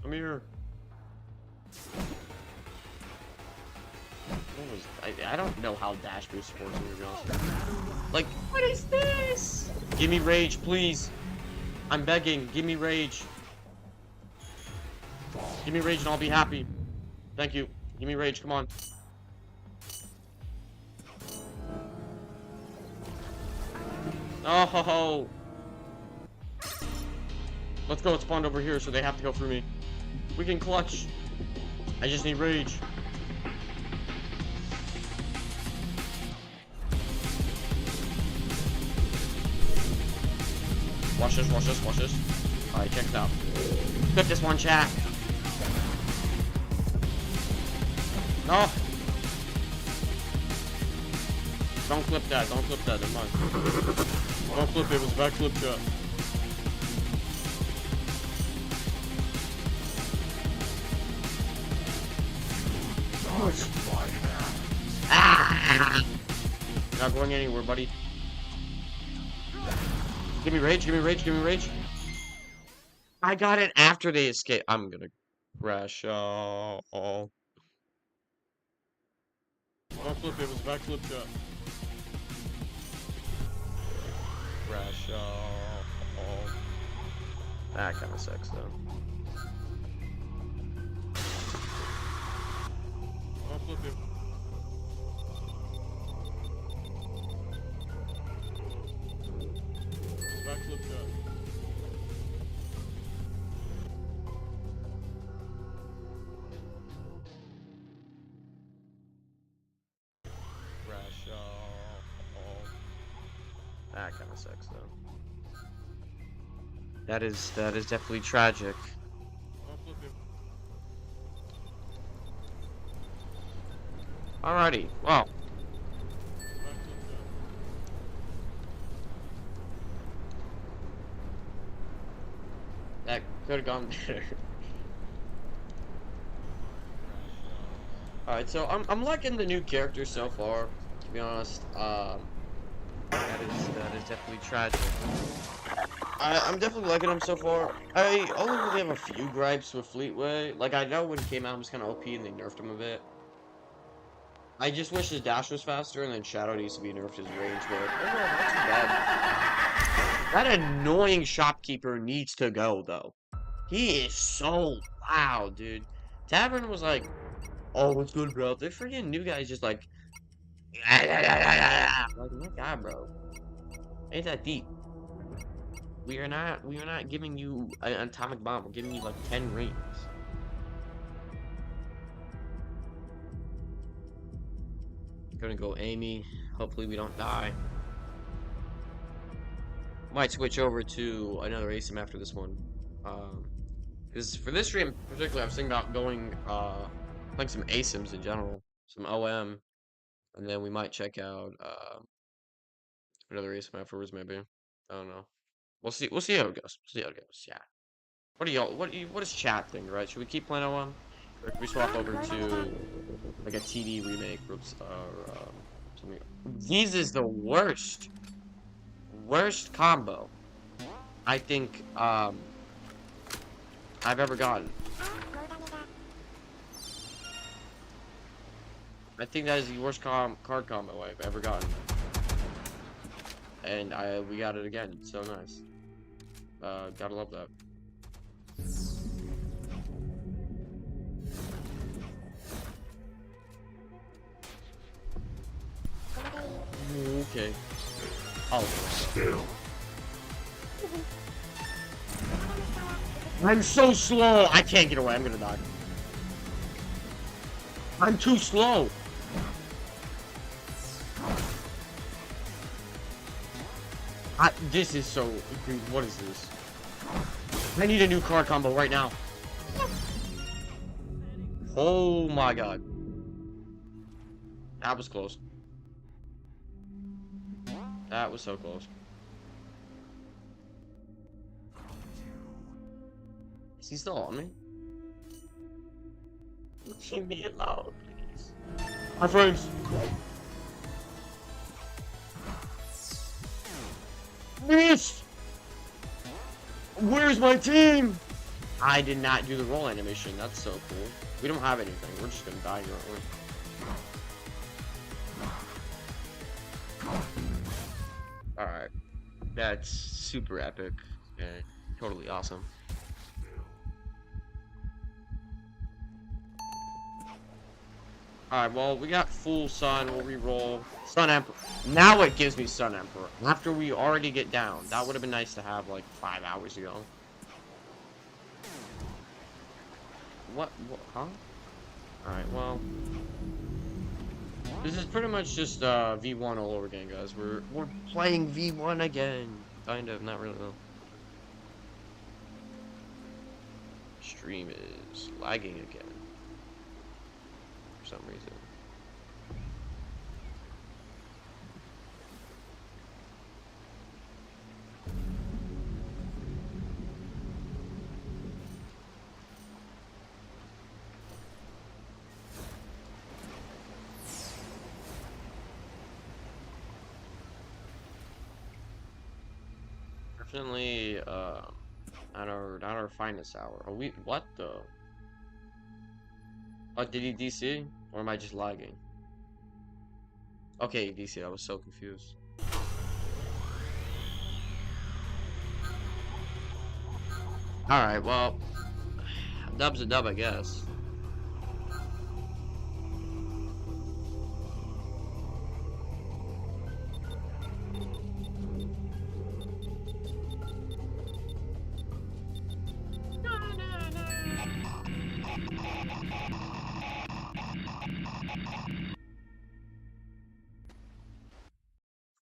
Come here. I don't know how dash boost supports me, to be honest. Like, what is this? Give me rage, please. I'm begging. Give me rage. Give me rage and I'll be happy. Thank you. Give me rage, come on. Oh ho ho. Let's go, it spawned over here, so they have to go through me. We can clutch. I just need rage. Watch this, watch this, watch this. Alright, check it out. Clip this one, chat. No! Don't clip that, don't clip that, never mind. Don't clip it, it was a bad clip shot. Ah! Not going anywhere, buddy. Give me rage, give me rage, give me rage. I got it after they escaped. I'm gonna crash. Don't flip it, it was a bad clip shot. Crash. That kind of sucks, though. Don't flip it. Backflip shot. Crash. That kind of sucks, though. That is definitely tragic. Alrighty, well. Could have gone better. Alright, so I'm liking the new characters so far, to be honest. That is definitely tragic. I'm definitely liking them so far. I only really have a few gripes with Fleetway. Like, I know when he came out, he was kind of OP and they nerfed him a bit. I just wish his dash was faster, and then Shadow needs to be nerfed his range, but overall, not too bad. That annoying shopkeeper needs to go, though. He is so loud, dude. Tavern was like, oh, what's good, bro? The freaking new guy's just like, like, my God, bro. Ain't that deep. We are not giving you an atomic bomb. We're giving you like 10 rings. Gonna go Amy. Hopefully we don't die. Might switch over to another ASIM after this one. Because for this stream particularly, I was thinking about going playing some ASIMs in general, some OM, and then we might check out another ASIM afterwards maybe. I don't know. We'll see how it goes. We'll see how it goes. Yeah. What do y'all what is chat thing, right? Should we keep playing OM? Or can we swap over to like a TD remake or something? These is the worst combo I think I've ever gotten. I think that is the worst card combo I've ever gotten. And we got it again. So nice. Gotta love that. Okay. Oh. Still. I'm so slow. I can't get away. I'm gonna die. I'm too slow. This is so... Dude, what is this? I need a new card combo right now. Oh my God. That was close. That was so close. Is he still on me? Leave me alone, please. My friends. Miss! Where's my team? I did not do the roll animation. That's so cool. We don't have anything. We're just gonna die here, aren't we? Alright. That's super epic and totally awesome. Alright, well, we got full Sun. We'll re-roll. Sun Emperor. Now it gives me Sun Emperor. After we already get down. That would have been nice to have, like, 5 hours ago. What? Huh? Alright, well. This is pretty much just V1 all over again, guys. We're playing V1 again. Kind of, not really though. Stream is lagging again. For some reason. Definitely, at our finest hour. Are we, what the? Oh, did he DC? Or am I just lagging? Okay, DC, I was so confused. Alright, well, dub's a dub, I guess.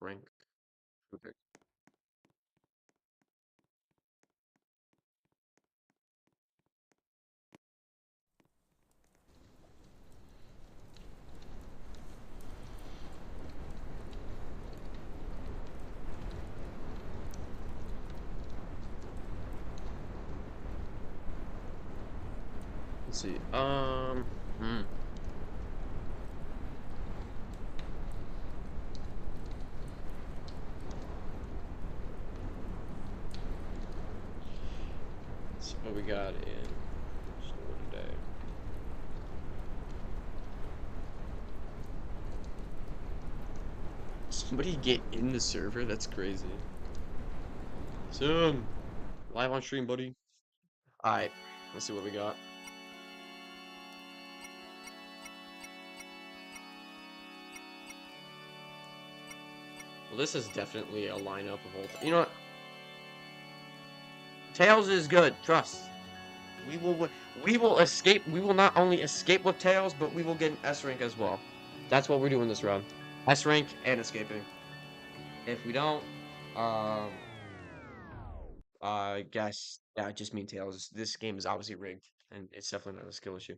Frank. Okay. see. So what we got in store today? Somebody get in the server? That's crazy. Soon. Live on stream, buddy. Alright, let's see what we got. Well, this is definitely a lineup of all. You know what? Tails is good. Trust. We will escape. We will not only escape with Tails, but we will get an S rank as well. That's what we're doing this round. S rank and escaping. If we don't, um, I guess that just means Tails. This game is obviously rigged, and it's definitely not a skill issue.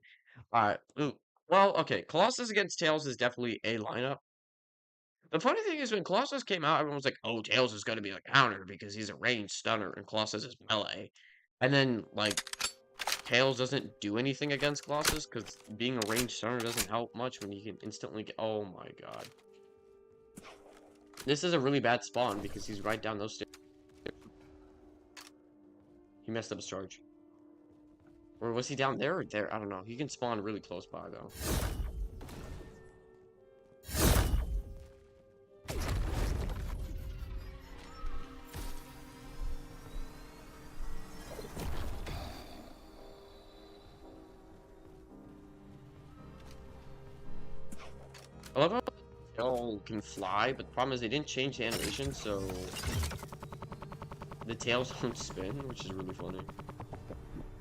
All right. Ooh. Well, okay. Colossus against Tails is definitely a lineup. The funny thing is, when Colossus came out, everyone was like, "Oh, Tails is going to be a counter because he's a ranged stunner, and Colossus is melee." And then, like, Tails doesn't do anything against Colossus because being a ranged stunner doesn't help much when you can instantly get. Oh my god. This is a really bad spawn because he's right down those stairs. He messed up his charge. Or was he down there or there? I don't know. He can spawn really close by, though. I love how tail can fly, but the problem is they didn't change the animation, so the tails don't spin, which is really funny.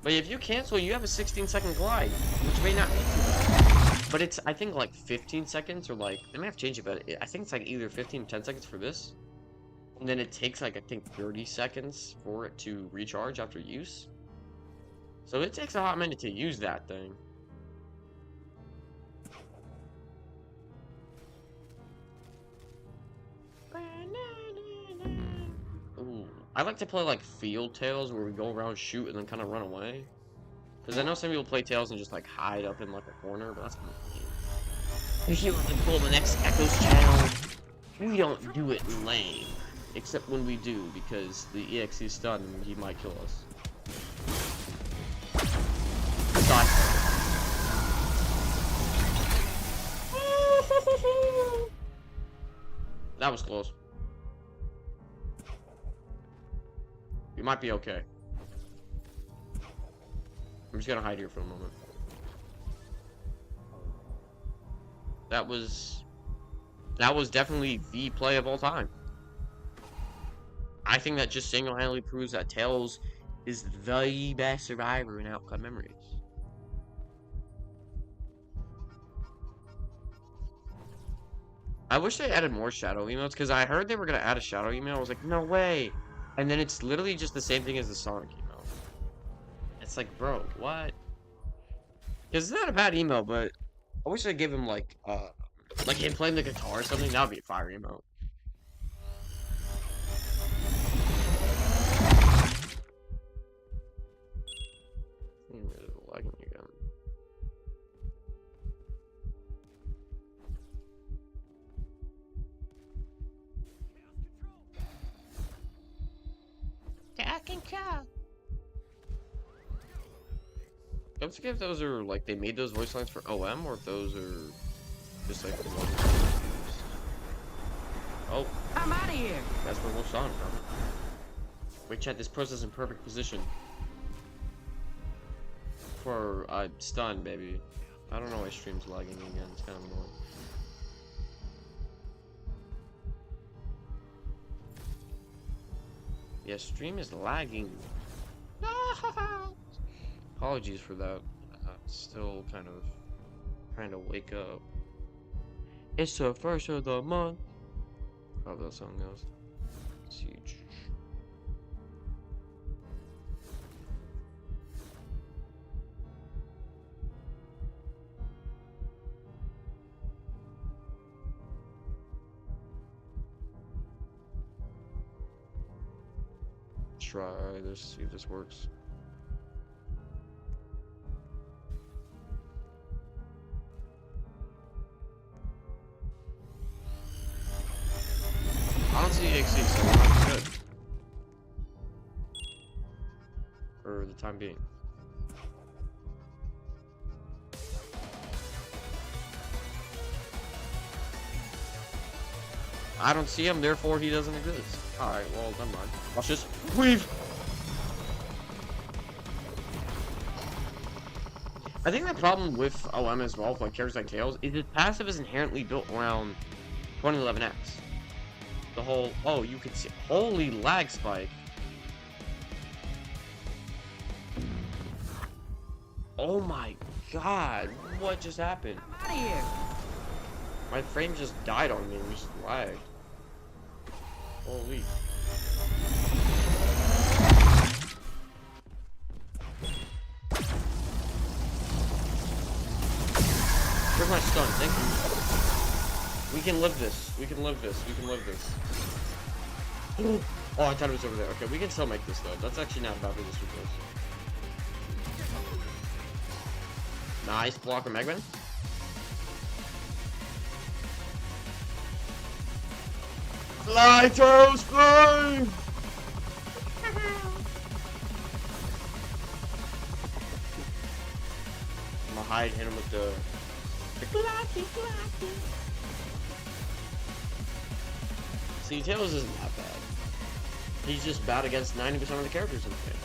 But if you cancel, you have a 16-second glide, which may not be too bad. But it's, I think, like 15 seconds, or like, they may have changed it, but I think it's like either 15 or 10 seconds for this. And then it takes, like, I think 30 seconds for it to recharge after use. So it takes a hot minute to use that thing. Ooh, I like to play, like, field tails, where we go around, shoot, and then kind of run away. Because I know some people play Tails and just like hide up in like a corner, but that's kind of lame. If you want to pull the next Echoes channel, we don't do it lame. Except when we do, because the EXE is stunned and he might kill us. Die. That was close. We might be okay. I'm just gonna hide here for a moment. That was definitely the play of all time. I think that just single-handedly proves that Tails is the best survivor in Outcut Memories. I wish they added more shadow emotes, because I heard they were gonna add a shadow emote. I was like, no way. And then it's literally just the same thing as the Sonic emote. It's like, bro, what? It's not a bad emote, but I wish they gave him like him playing the guitar or something. That would be a fire emote. Lagging again. I don't forget if those are like they made those voice lines for OM or if those are just like the ones that they used. Oh, I'm out of here. that's where we'll Sonic from. Wait, chat, this process in perfect position. For stun, baby. I don't know why stream's lagging again, it's kind of annoying. Yeah, stream is lagging. Apologies for that. Still kind of trying to wake up. It's the first of the month. How that song goes. Siege. Try this, see if this works. sonic.exe, so we're not good. For the time being. I don't see him, therefore he doesn't exist. Alright, well, never mind. Watch this. Weave! I think the problem with OM as well, like characters like Tails, is his passive is inherently built around 2011X. The whole, oh, you can see, holy lag spike. Oh my god, what just happened? Out of here. My frame just died on me, we just lagged. Holy. Where's my stun? Thank you. We can live this. We can live this. We can live this. Oh, I thought it was over there. Okay, we can still make this though. That's actually not bad for this reverse. Nice block from Eggman. Fly, Toes, fly! I'm gonna hide him with the See, Tails isn't that bad. He's just bad against 90% of the characters in the game.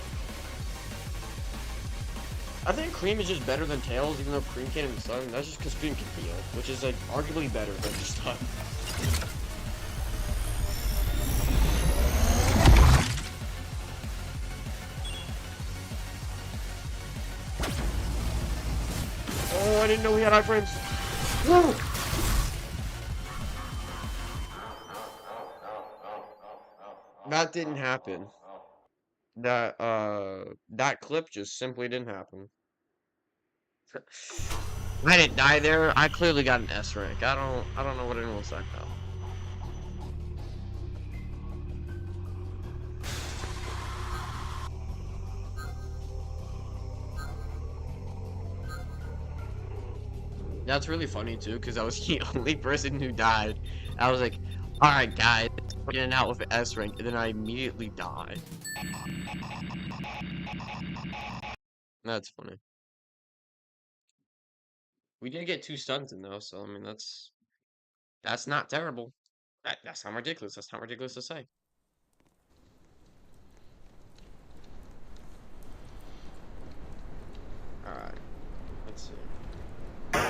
I think Cream is just better than Tails, even though Cream can't even stun. That's just because Cream can heal, which is like arguably better than just stun. Oh, I didn't know we had iframes. Woo! That didn't happen. That clip just simply didn't happen. I didn't die there. I clearly got an S rank. I don't know what anyone's talking about. That's really funny too, because I was the only person who died. I was like, alright guys, we're getting out with an S rank, and then I immediately died. That's funny. We did get 2 stuns in though, so I mean that's not terrible. That's not ridiculous. That's not ridiculous to say. Alright. Let's see. I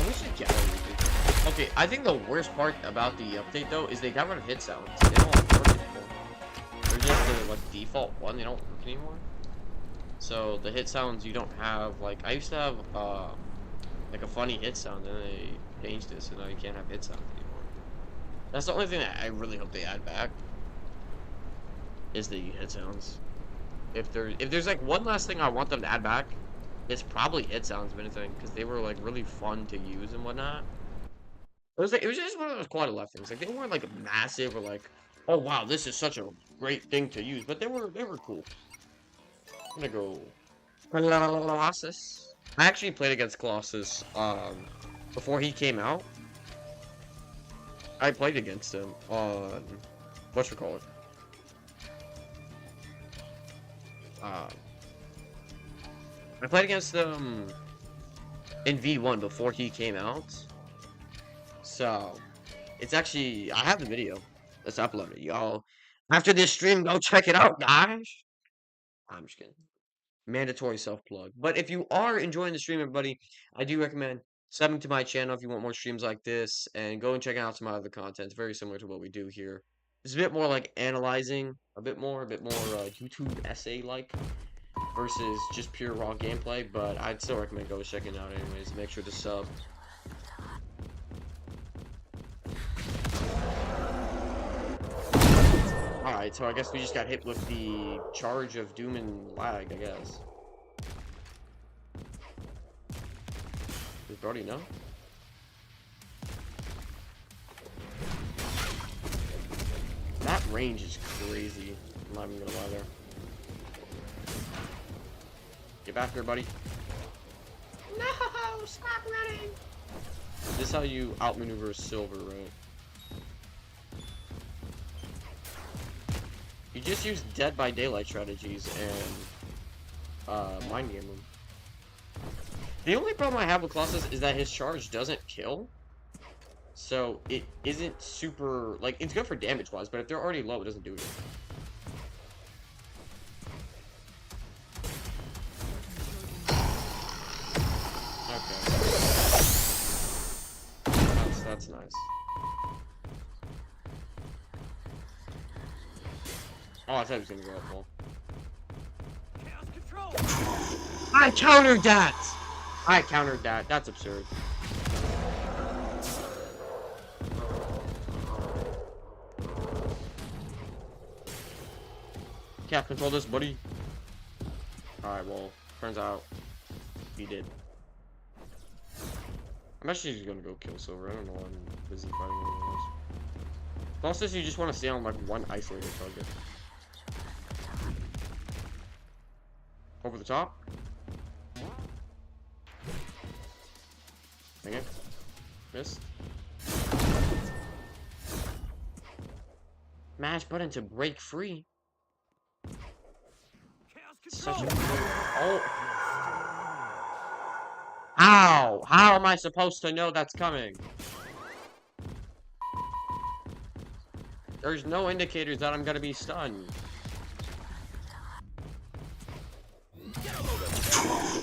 wish it got Okay, I think the worst part about the update though is they got rid of hit sounds. They don't work anymore. They're just the like default one, they don't work anymore. So the hit sounds you don't have like I used to have like a funny hit sound and they changed it so now you can't have hit sounds anymore. That's the only thing that I really hope they add back is the hit sounds. If there's like one last thing I want them to add back, it's probably hit sounds if anything, because they were like really fun to use and whatnot. It was just one of those quality of life things. Like they weren't like massive or like, oh wow, this is such a great thing to use, but they were cool. I'm gonna go Colossus. I actually played against Colossus before he came out. I played against him on whatchamacallit. I played against them in V1 before he came out. So, it's actually, I have the video. Let's upload it, y'all. After this stream, go check it out, guys. I'm just kidding. Mandatory self-plug. But if you are enjoying the stream, everybody, I do recommend subbing to my channel if you want more streams like this. And go and check out some of my other content. It's very similar to what we do here. It's a bit more like analyzing. A bit more YouTube essay-like. Versus just pure raw gameplay, but I'd still recommend go checking it out anyways. Make sure to sub. Alright, so I guess we just got hit with the charge of doom and lag, I guess. Does Brody know? That range is crazy. I'm not even gonna lie there. Get back here, buddy. No! Stop running! This is how you outmaneuver Silver, right? You just use Dead by Daylight strategies and mind game him. The only problem I have with Colossus is that his charge doesn't kill. So it isn't super like it's good for damage wise, but if they're already low, it doesn't do anything. Okay. That's nice. Oh, I thought he was gonna go up full. I countered that! I countered that. That's absurd. Can't control this, buddy. Alright, well, turns out he did. I'm actually just gonna go kill Silver. I don't know why I'm busy fighting everyone else. Plus, you just want to stay on like one isolated target. Over the top. Dang it. Missed. Mash button to break free. Such a... Oh. How? How am I supposed to know that's coming? There's no indicators that I'm gonna be stunned.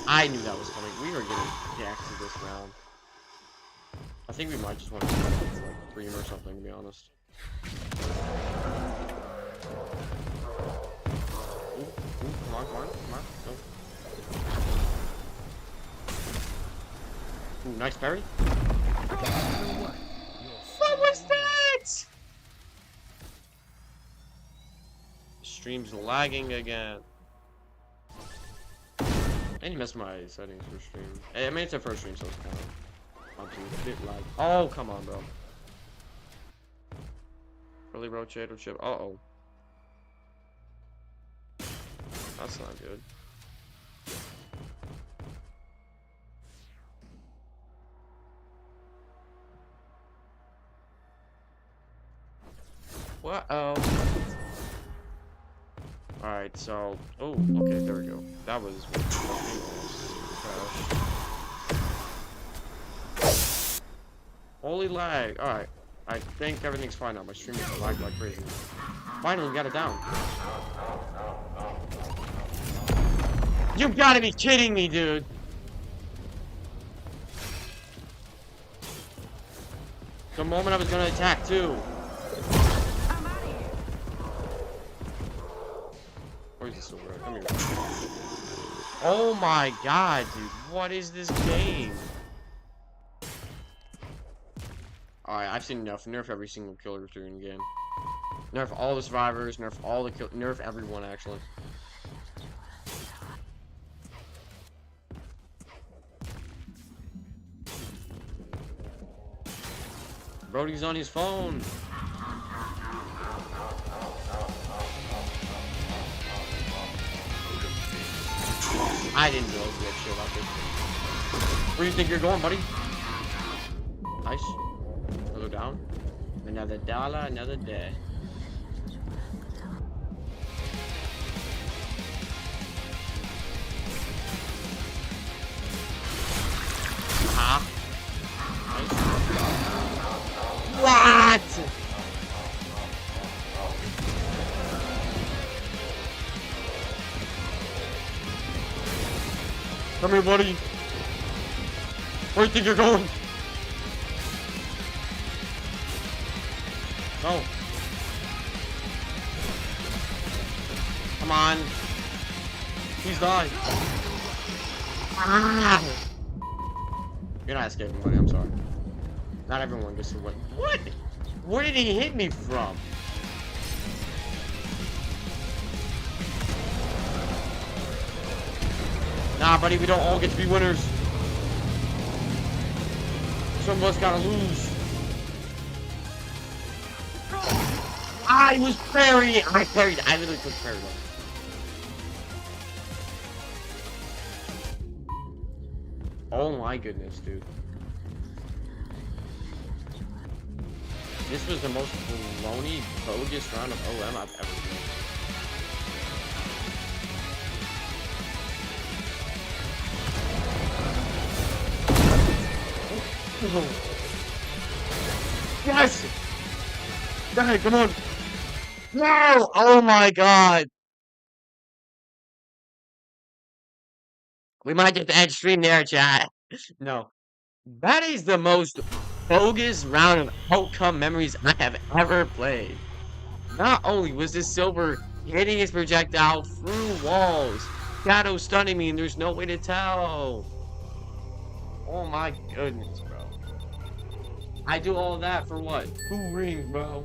I knew that was coming. We were getting jacked to this round. I think we might just want to like dream or something, to be honest. Ooh, come on, come on, come on. Go. Ooh, nice parry. What was that? The stream's lagging again. I need to mess my settings for stream. Hey, I mean, it's a first stream, so it's kind of a bit lag. Oh, come on, bro. Really rotate or chip. Uh-oh. That's not good. Uh-oh. Alright, so... Oh, okay, there we go. That was... Crash. Holy lag. Alright. I think everything's fine now. My stream is lagged like crazy. Finally, got it down. You gotta be kidding me, dude! The moment I was gonna attack, too. Where's the silver? Come here. Oh my god, dude. What is this game? Alright, I've seen enough. Nerf every single killer in the game. Nerf all the survivors, nerf all the nerf everyone, actually. Brody's on his phone. I didn't realize we had shit about this. Where do you think you're going, buddy? Nice. Another down. Another dollar, another day. Huh? Nice. What? Come here, buddy. Where do you think you're going? Go. Come on. He's died. Ah. You're not escaping, buddy. I'm sorry. Not everyone gets to win. What? Where did he hit me from? Nah, buddy, we don't all get to be winners. Some of us gotta lose. I was parrying. I parried. I literally took parry. Oh my goodness, dude. This was the most baloney, bogus round of OM I've ever seen. Yes! Okay, come on. No! Oh my god! We might just end stream there, chat. No. That is the most bogus round of outcome memories I have ever played. Not only was this silver hitting his projectile through walls, shadow stunning me, and there's no way to tell. Oh my goodness, bro. I do all that for what? 2 rings, bro.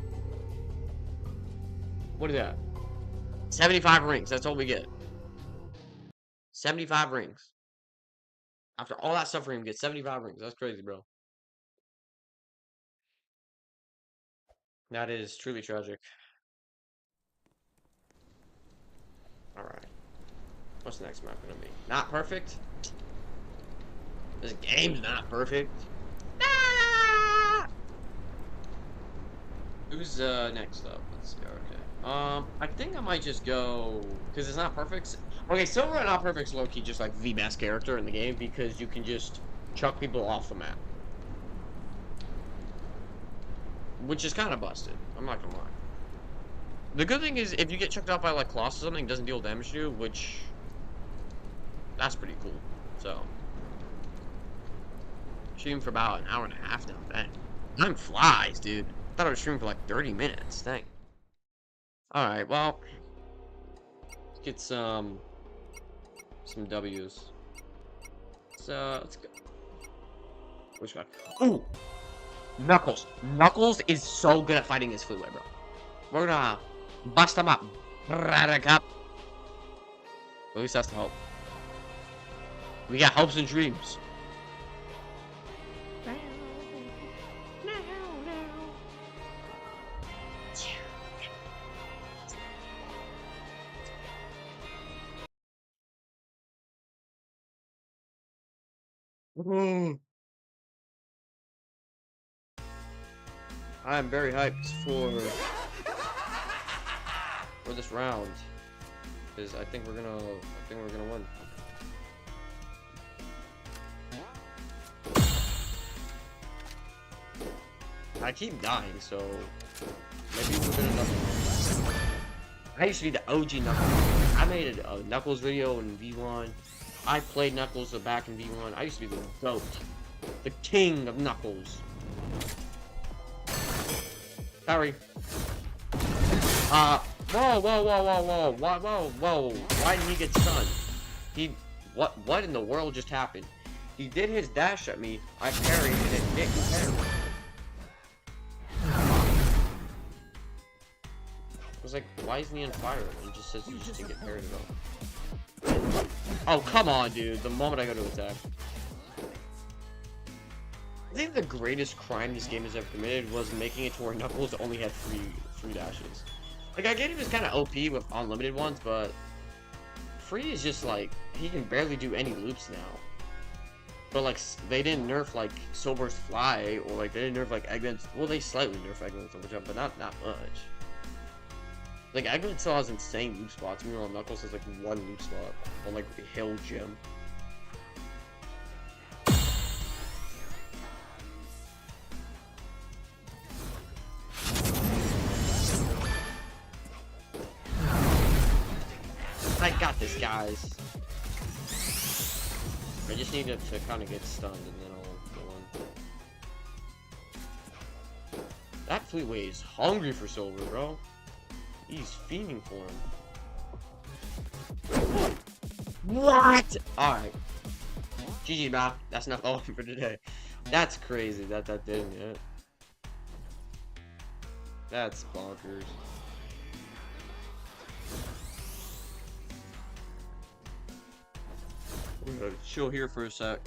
What is that? 75 rings. That's all we get. 75 rings. After all that suffering, we get 75 rings. That's crazy, bro. That is truly tragic. Alright. What's the next map gonna be? Not perfect? This game's not perfect. Ah! Who's next up? Let's see. Okay. I think I might just go because it's not perfect. Okay, Silver and Not Perfect's low-key just like the best character in the game because you can just chuck people off the map. Which is kind of busted. I'm not gonna lie. The good thing is if you get chucked off by like Colossus or something, it doesn't deal damage to you, which that's pretty cool. So streaming for about an hour and a half now. Dang. Time flies, dude. I thought I was streaming for like 30 minutes. Dang. Alright, well. Let's get some W's. So let's go. Which one? Ooh! Knuckles. Knuckles is so good at fighting his Fleetway, bro. We're gonna bust him up. At least that's the hope. We got hopes and dreams. I'm very hyped for this round because I think we're gonna win. I keep dying, so maybe we're gonna Knuckles. I used to be the OG Knuckles. I made a Knuckles video in V1. I played Knuckles back in V1. I used to be the GOAT. The king of Knuckles. Sorry. Whoa. Why did he get stunned? What in the world just happened? He did his dash at me. I parried and it didn't parry. I was like, why isn't he on fire? He just says you just didn't get parried at all. Oh, come on, dude. The moment I go to attack. I think the greatest crime this game has ever committed was making it to where Knuckles only had free dashes. Like, I get he was kind of OP with unlimited ones, but free is just like, he can barely do any loops now. But like, they didn't nerf like Sober's Fly, or like, they didn't nerf like Eggman's, well, they slightly nerf Eggman's Sober Jump, but not that much. Like, Eggman still has insane loop spots, meanwhile Knuckles has like one loop spot on like the Hill Gym. I got this, guys. I just need it to kind of get stunned and then I'll go on. That Fleetway is hungry for silver, bro. He's fiending for him. What? Alright. GG, man. That's enough all for today. That's crazy that didn't hit. That's bonkers. We're gonna chill here for a sec.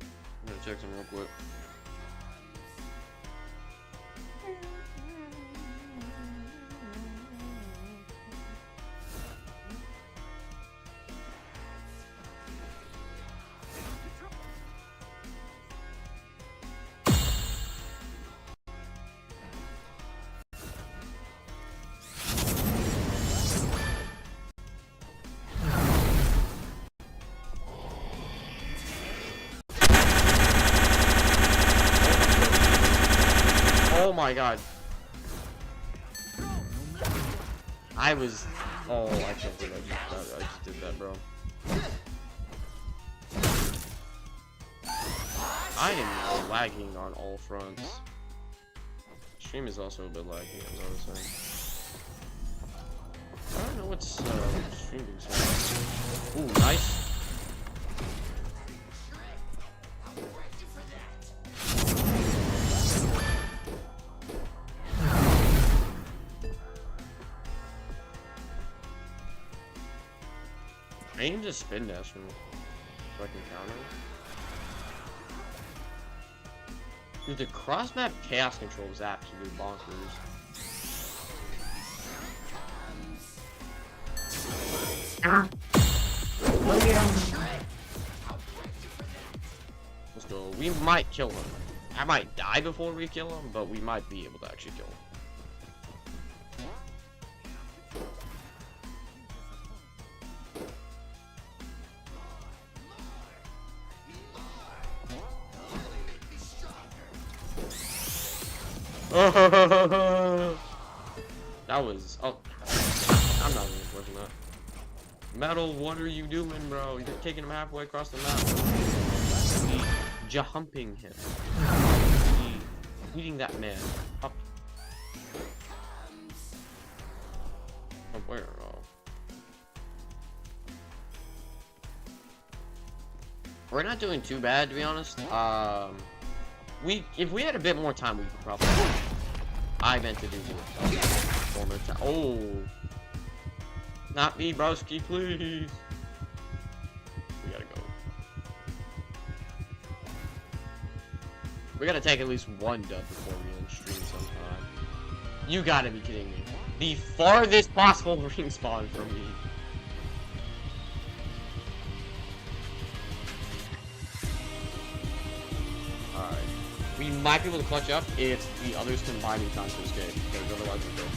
I'm gonna check some real quick. my god. I was... Oh, I can't believe I just did that, bro. I am lagging on all fronts. Stream is also a bit laggy, I'm noticing. I don't know what's streaming so. Ooh, nice. I can just spin dash him so I can counter. Dude, the cross map chaos control is absolute bonkers. Let's go. We might kill him. I might die before we kill him, but we might be able to actually kill him. That was... Oh. I'm not even pushing that. Metal, what are you doing, bro? You're taking him halfway across the map. Jumping him. Eating that man up. From where? Oh. We're not doing too bad, to be honest. If we had a bit more time, we could probably. I meant to do one more time. Oh, not me, broski, please. We gotta go. We gotta take at least one dub before we end stream sometime. You gotta be kidding me. The farthest possible ring spawn from me. Alright. We might be able to clutch up if the others combine in time to escape, because otherwise we're good.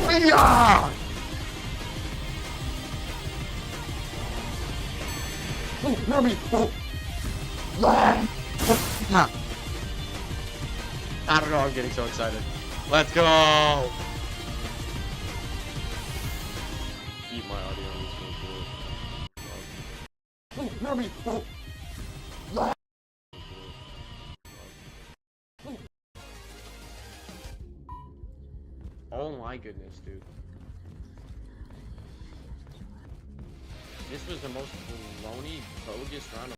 Yeah! Oh, Mommy! Oh! I don't know, I'm getting so excited. Let's go! Eat my audio on this one, too. Oh, Mommy! Oh! Oh my goodness, dude. This was the most baloney, bogus round of.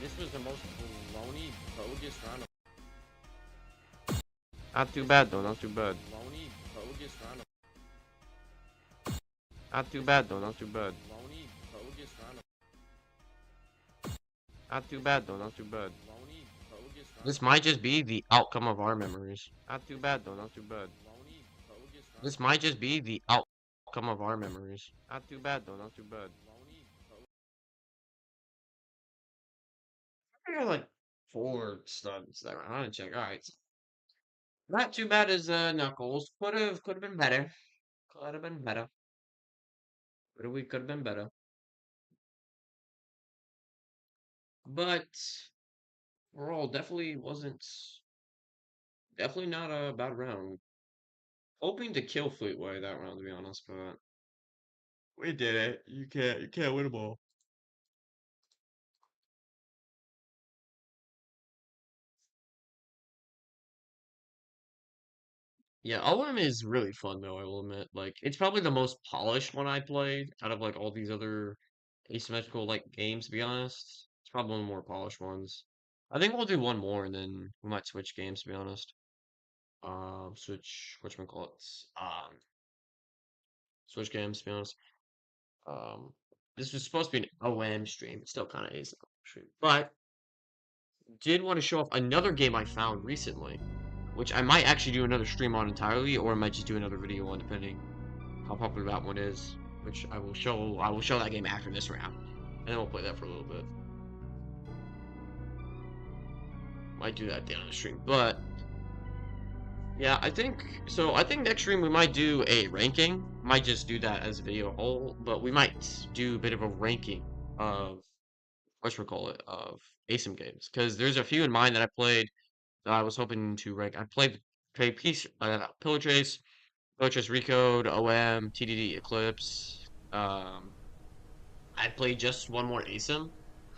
This was the most baloney, bogus round of. Not too bad though, not too bad. Baloney, bogus round of. Not too bad though, not too bad. Baloney, bogus round of. Not too bad though, not too bad. This might just be the outcome of our memories. Not too bad though, not too bad. This might just be the outcome of our memories. Not too bad though, not too bad. I got like 4 studs that round. I'm gonna check. Alright. Not too bad as Knuckles. Could have been better. Could have been better. Could have been better. But overall, definitely not a bad round. Hoping to kill Fleetway that round, to be honest, but we did it. You can't win them all. Yeah, OM is really fun though, I will admit. Like, it's probably the most polished one I played out of like all these other asymmetrical like games, to be honest. It's probably one of the more polished ones. I think we'll do one more and then we might switch games, to be honest. Whatchamacallit? Switch games, to be honest. Um, this was supposed to be an OM stream. It still kind of is an OM stream, but did want to show off another game I found recently, which I might actually do another stream on entirely, or I might just do another video on, depending how popular that one is. Which I will show. I will show that game after this round, and then we'll play that for a little bit. Might do that at the end of the stream, but yeah, I think so. I think next stream we might do a ranking. Might just do that as a video whole, but we might do a bit of a ranking of whatchamacallit, of ASIM games, because there's a few in mind that I played that I was hoping to rank. I played Pillar Trace, Recode, OM, TDD Eclipse. I played just one more ASIM,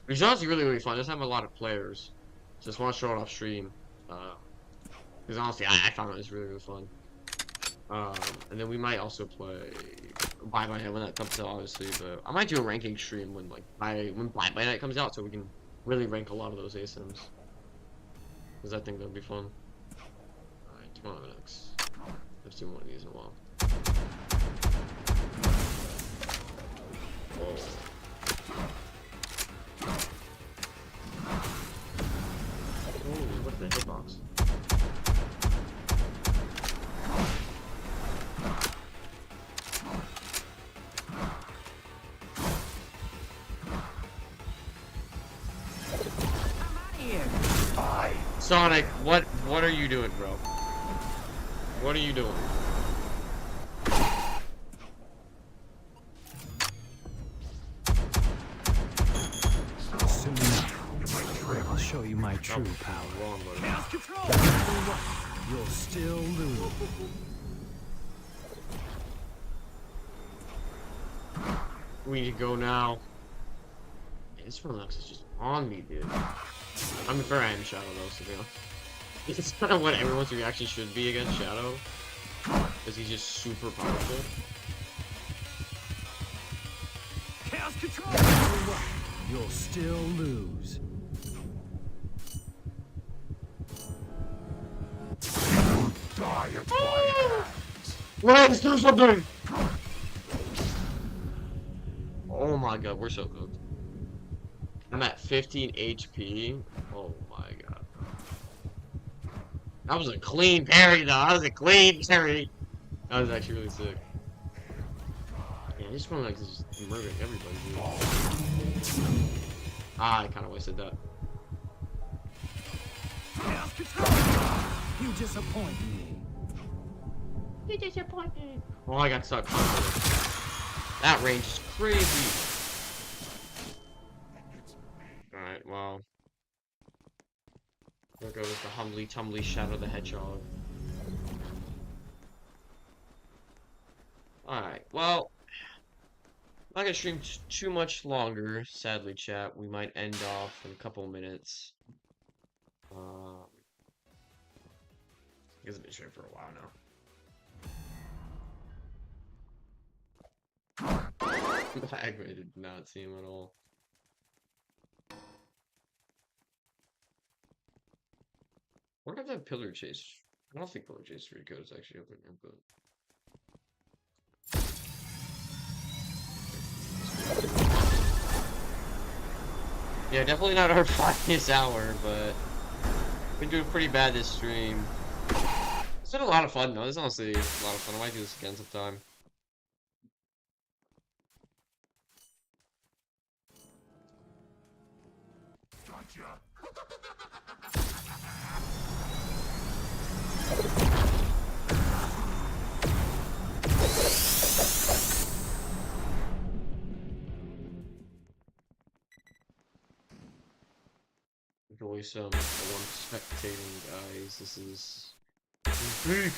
which is honestly really fun. It doesn't have a lot of players. Just want to show it off stream. Because honestly, I found it was really fun. And then we might also play Bye Bye Night when that comes out, obviously. But I might do a ranking stream when when Bye Bye Night comes out, so we can really rank a lot of those ASIMs. Because I think that'd be fun. Alright, come on, next. I've seen one of these in a while. Whoa. Ooh, what's the hitbox? Sonic, what are you doing, bro? What are you doing? Soon enough, I'll show you my true power. Wrong, buddy. Chaos control! You'll still lose. We need to go now. Man, this Relax is just on me, dude. I'm fair, I am Shadow though, so you know. It's kind of what everyone's reaction should be against Shadow. Because he's just super powerful. Chaos control! You'll still lose. Die at my hands. Let's do something! Oh my god, we're so cooked. I'm at 15 HP. Oh my god. That was a clean parry, though. That was a clean parry. That was actually really sick. Yeah, this one like is just murdering everybody, dude. Ah, I kind of wasted that. You disappoint me. Oh, I got stuck. That range is crazy. Alright, well. There goes the humbly tumbly Shadow the Hedgehog. Alright, well. I'm not gonna stream too much longer, sadly, chat. We might end off in a couple minutes. I guess I've been streaming for a while now. I did not see him at all. What about that Pillar Chase? I don't think Pillar Chase 3 code is actually open here, but. Yeah, definitely not our finest hour, but been doing pretty bad this stream. It's been a lot of fun though. It's honestly a lot of fun. I might do this again sometime. Gotcha. Enjoy some one spectating, guys. This is big.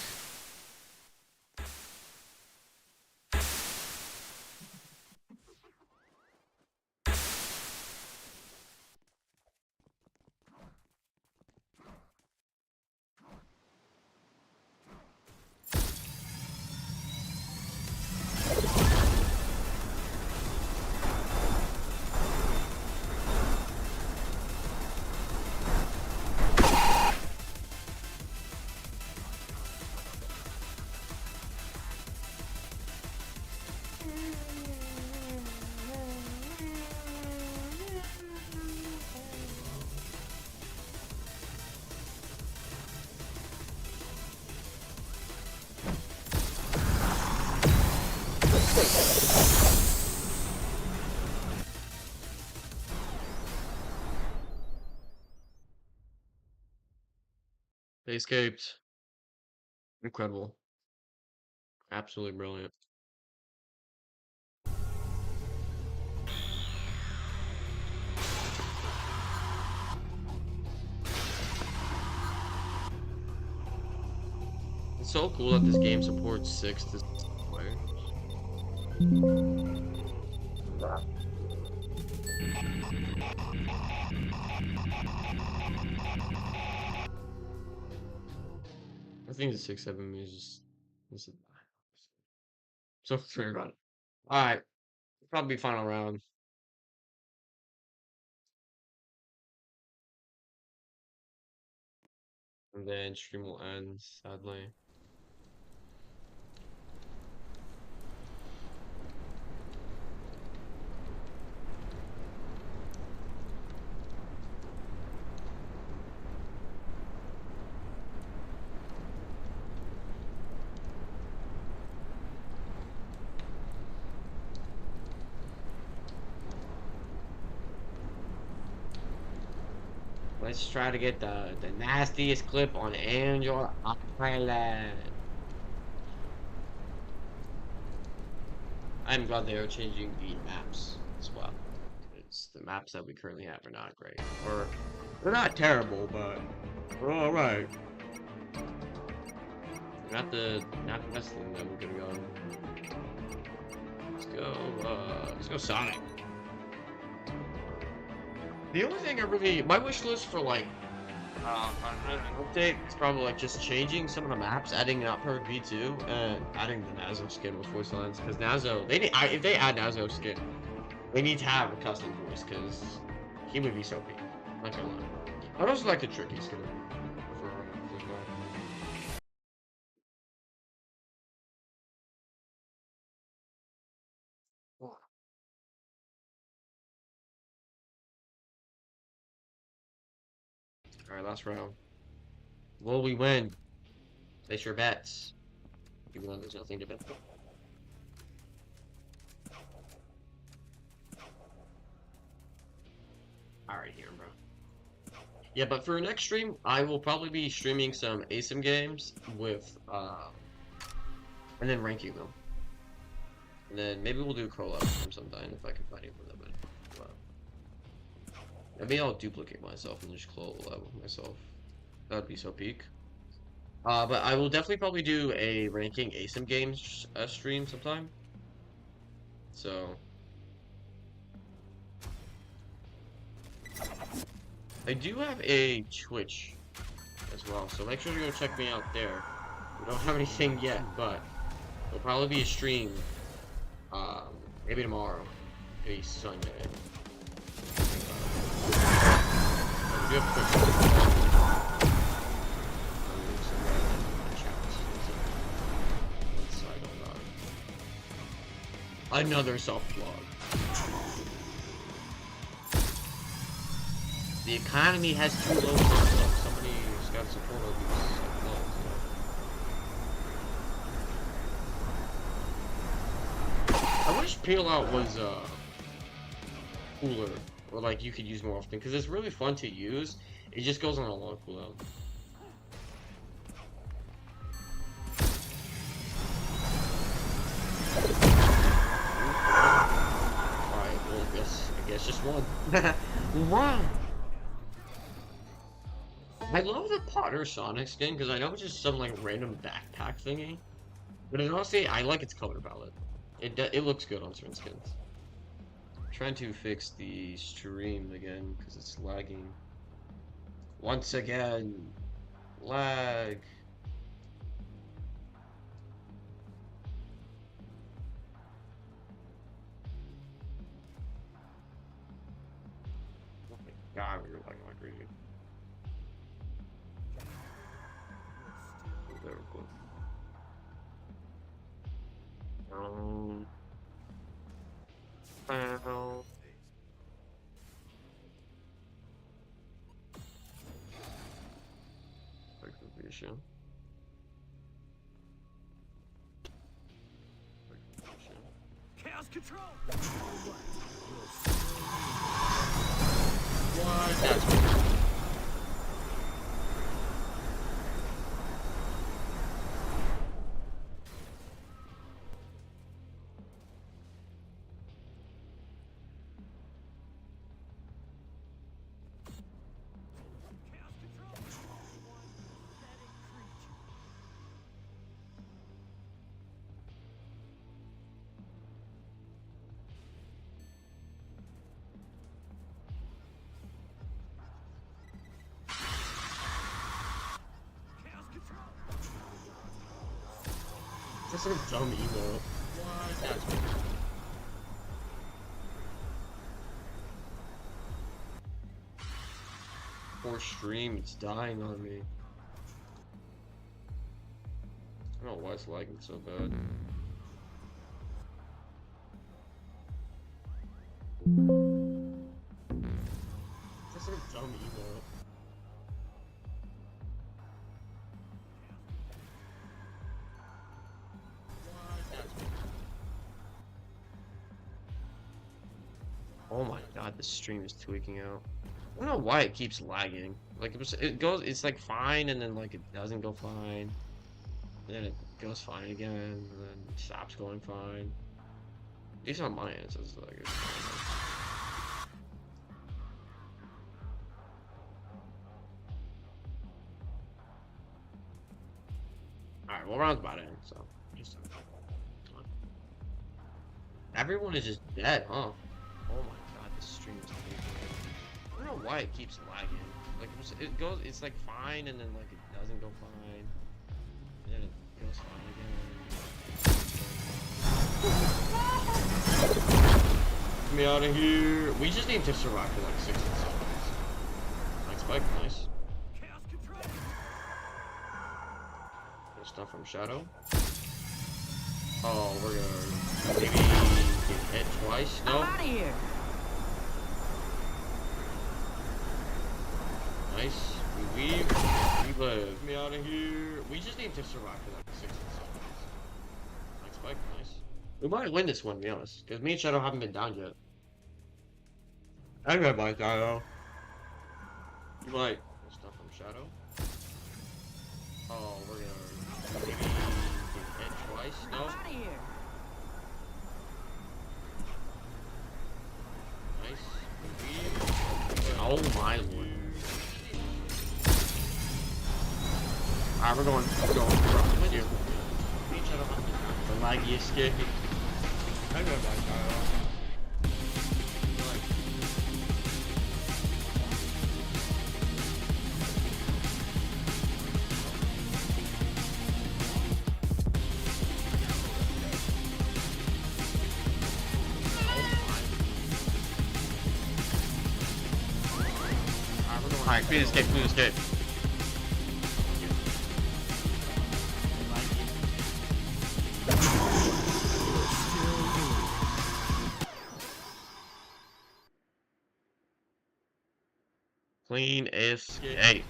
They escaped. Incredible. Absolutely brilliant. It's so cool that this game supports 6 to 6 players. I think the 6-7 is so fair about it. Alright, probably final round. And then stream will end, sadly. Let's try to get the nastiest clip on Angel Island. I'm glad they are changing the maps as well. Because the maps that we currently have are not great. Or they're not terrible, but we're alright. Not the best thing that we could have gone. Let's go Sonic. The only thing my wish list for like an update is probably like just changing some of the maps, adding Not Perfect V2, and adding the Nazo skin with voice lines. Because Nazo, if they add Nazo skin, they need to have a custom voice because he would be so peak. Not gonna lie. I also like the tricky skin. Alright, last round. Will we win? Place your bets. Even though there's nothing to bet for. Alright, here, bro. Yeah, but for next stream, I will probably be streaming some ASIM games with, and then ranking them. And then maybe we'll do collabs from sometime if I can find it for them. Maybe I'll duplicate myself and just collab myself. That would be so peak. But I will definitely probably do a ranking ASIM games stream sometime. So I do have a Twitch as well, so make sure to go check me out there. We don't have anything yet, but it'll probably be a stream, maybe tomorrow, maybe Sunday. We do have Twitch. Another self-vlog. The economy has too low stuff. Somebody's got support of these self-vlogs. I wish peel out was cooler, or like you could use more often, because it's really fun to use. It just goes on a long cooldown. I guess just one. One. I love the Potter Sonic skin because I know it's just some like random backpack thingy, but honestly, I like its color palette. It looks good on certain skins. I'm trying to fix the stream again because it's lagging. Once again, lag. God, we were lagging like crazy. There we go. Vision. Chaos control. What? That's weird. That's a dumb emote. What? That's poor stream, it's dying on me. I don't know why it's lagging so bad. That's a dumb emote. Oh my god, this stream is tweaking out. I don't know why it keeps lagging. Like it's like fine, and then like it doesn't go fine. Then it goes fine again, and then it stops going fine. At least on my end, it says like it's fine. Alright, well, round's about to end, so. Everyone is just dead, huh? Oh my god, this stream is tweaking out. I don't know why it keeps lagging. Like it's like fine, and then like it doesn't go fine. And then it goes fine again. Get me out of here. We just need to survive for like 60 seconds. Nice spike, nice. Good stuff from Shadow. Oh, we're gonna maybe get hit twice. No. I'm out of here. Nice. We leave. We live. Get me out of here. We just need to survive for like 60 seconds. Nice spike, nice. We might win this one, to be honest, because me and Shadow haven't been down yet. I got my Shadow. You might. Good stuff from Shadow. Oh, we're gonna maybe get hit twice. No. I'm out of here. Nice. Oh my lord. Alright, we're going. With you. The laggiest game. I got my Shadow. Alright, clean escape, clean escape. Clean escape.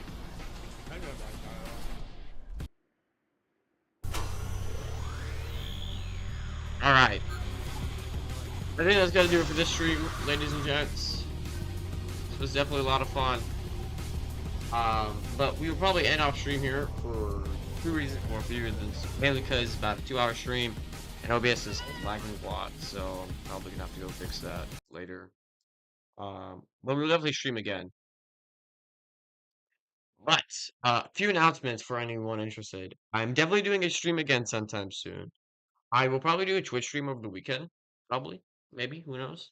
Alright. I think that's gonna do it for this stream, ladies and gents. This was definitely a lot of fun. But we will probably end off stream here for two reasons, or a few reasons. Mainly because it's about a 2-hour stream, and OBS is lagging a lot, so I'm probably gonna have to go fix that later. But we'll definitely stream again. But, a few announcements for anyone interested. I'm definitely doing a stream again sometime soon. I will probably do a Twitch stream over the weekend. Probably. Maybe. Who knows?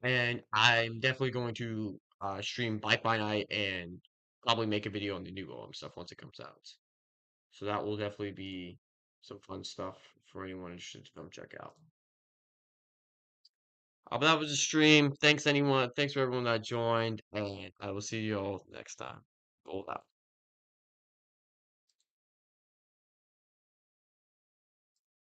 And I'm definitely going to stream Bike by Night and probably make a video on the new album stuff once it comes out. So that will definitely be some fun stuff for anyone interested to come check out. But that was a stream. Thanks for everyone that joined, and I will see you all next time. Gold out.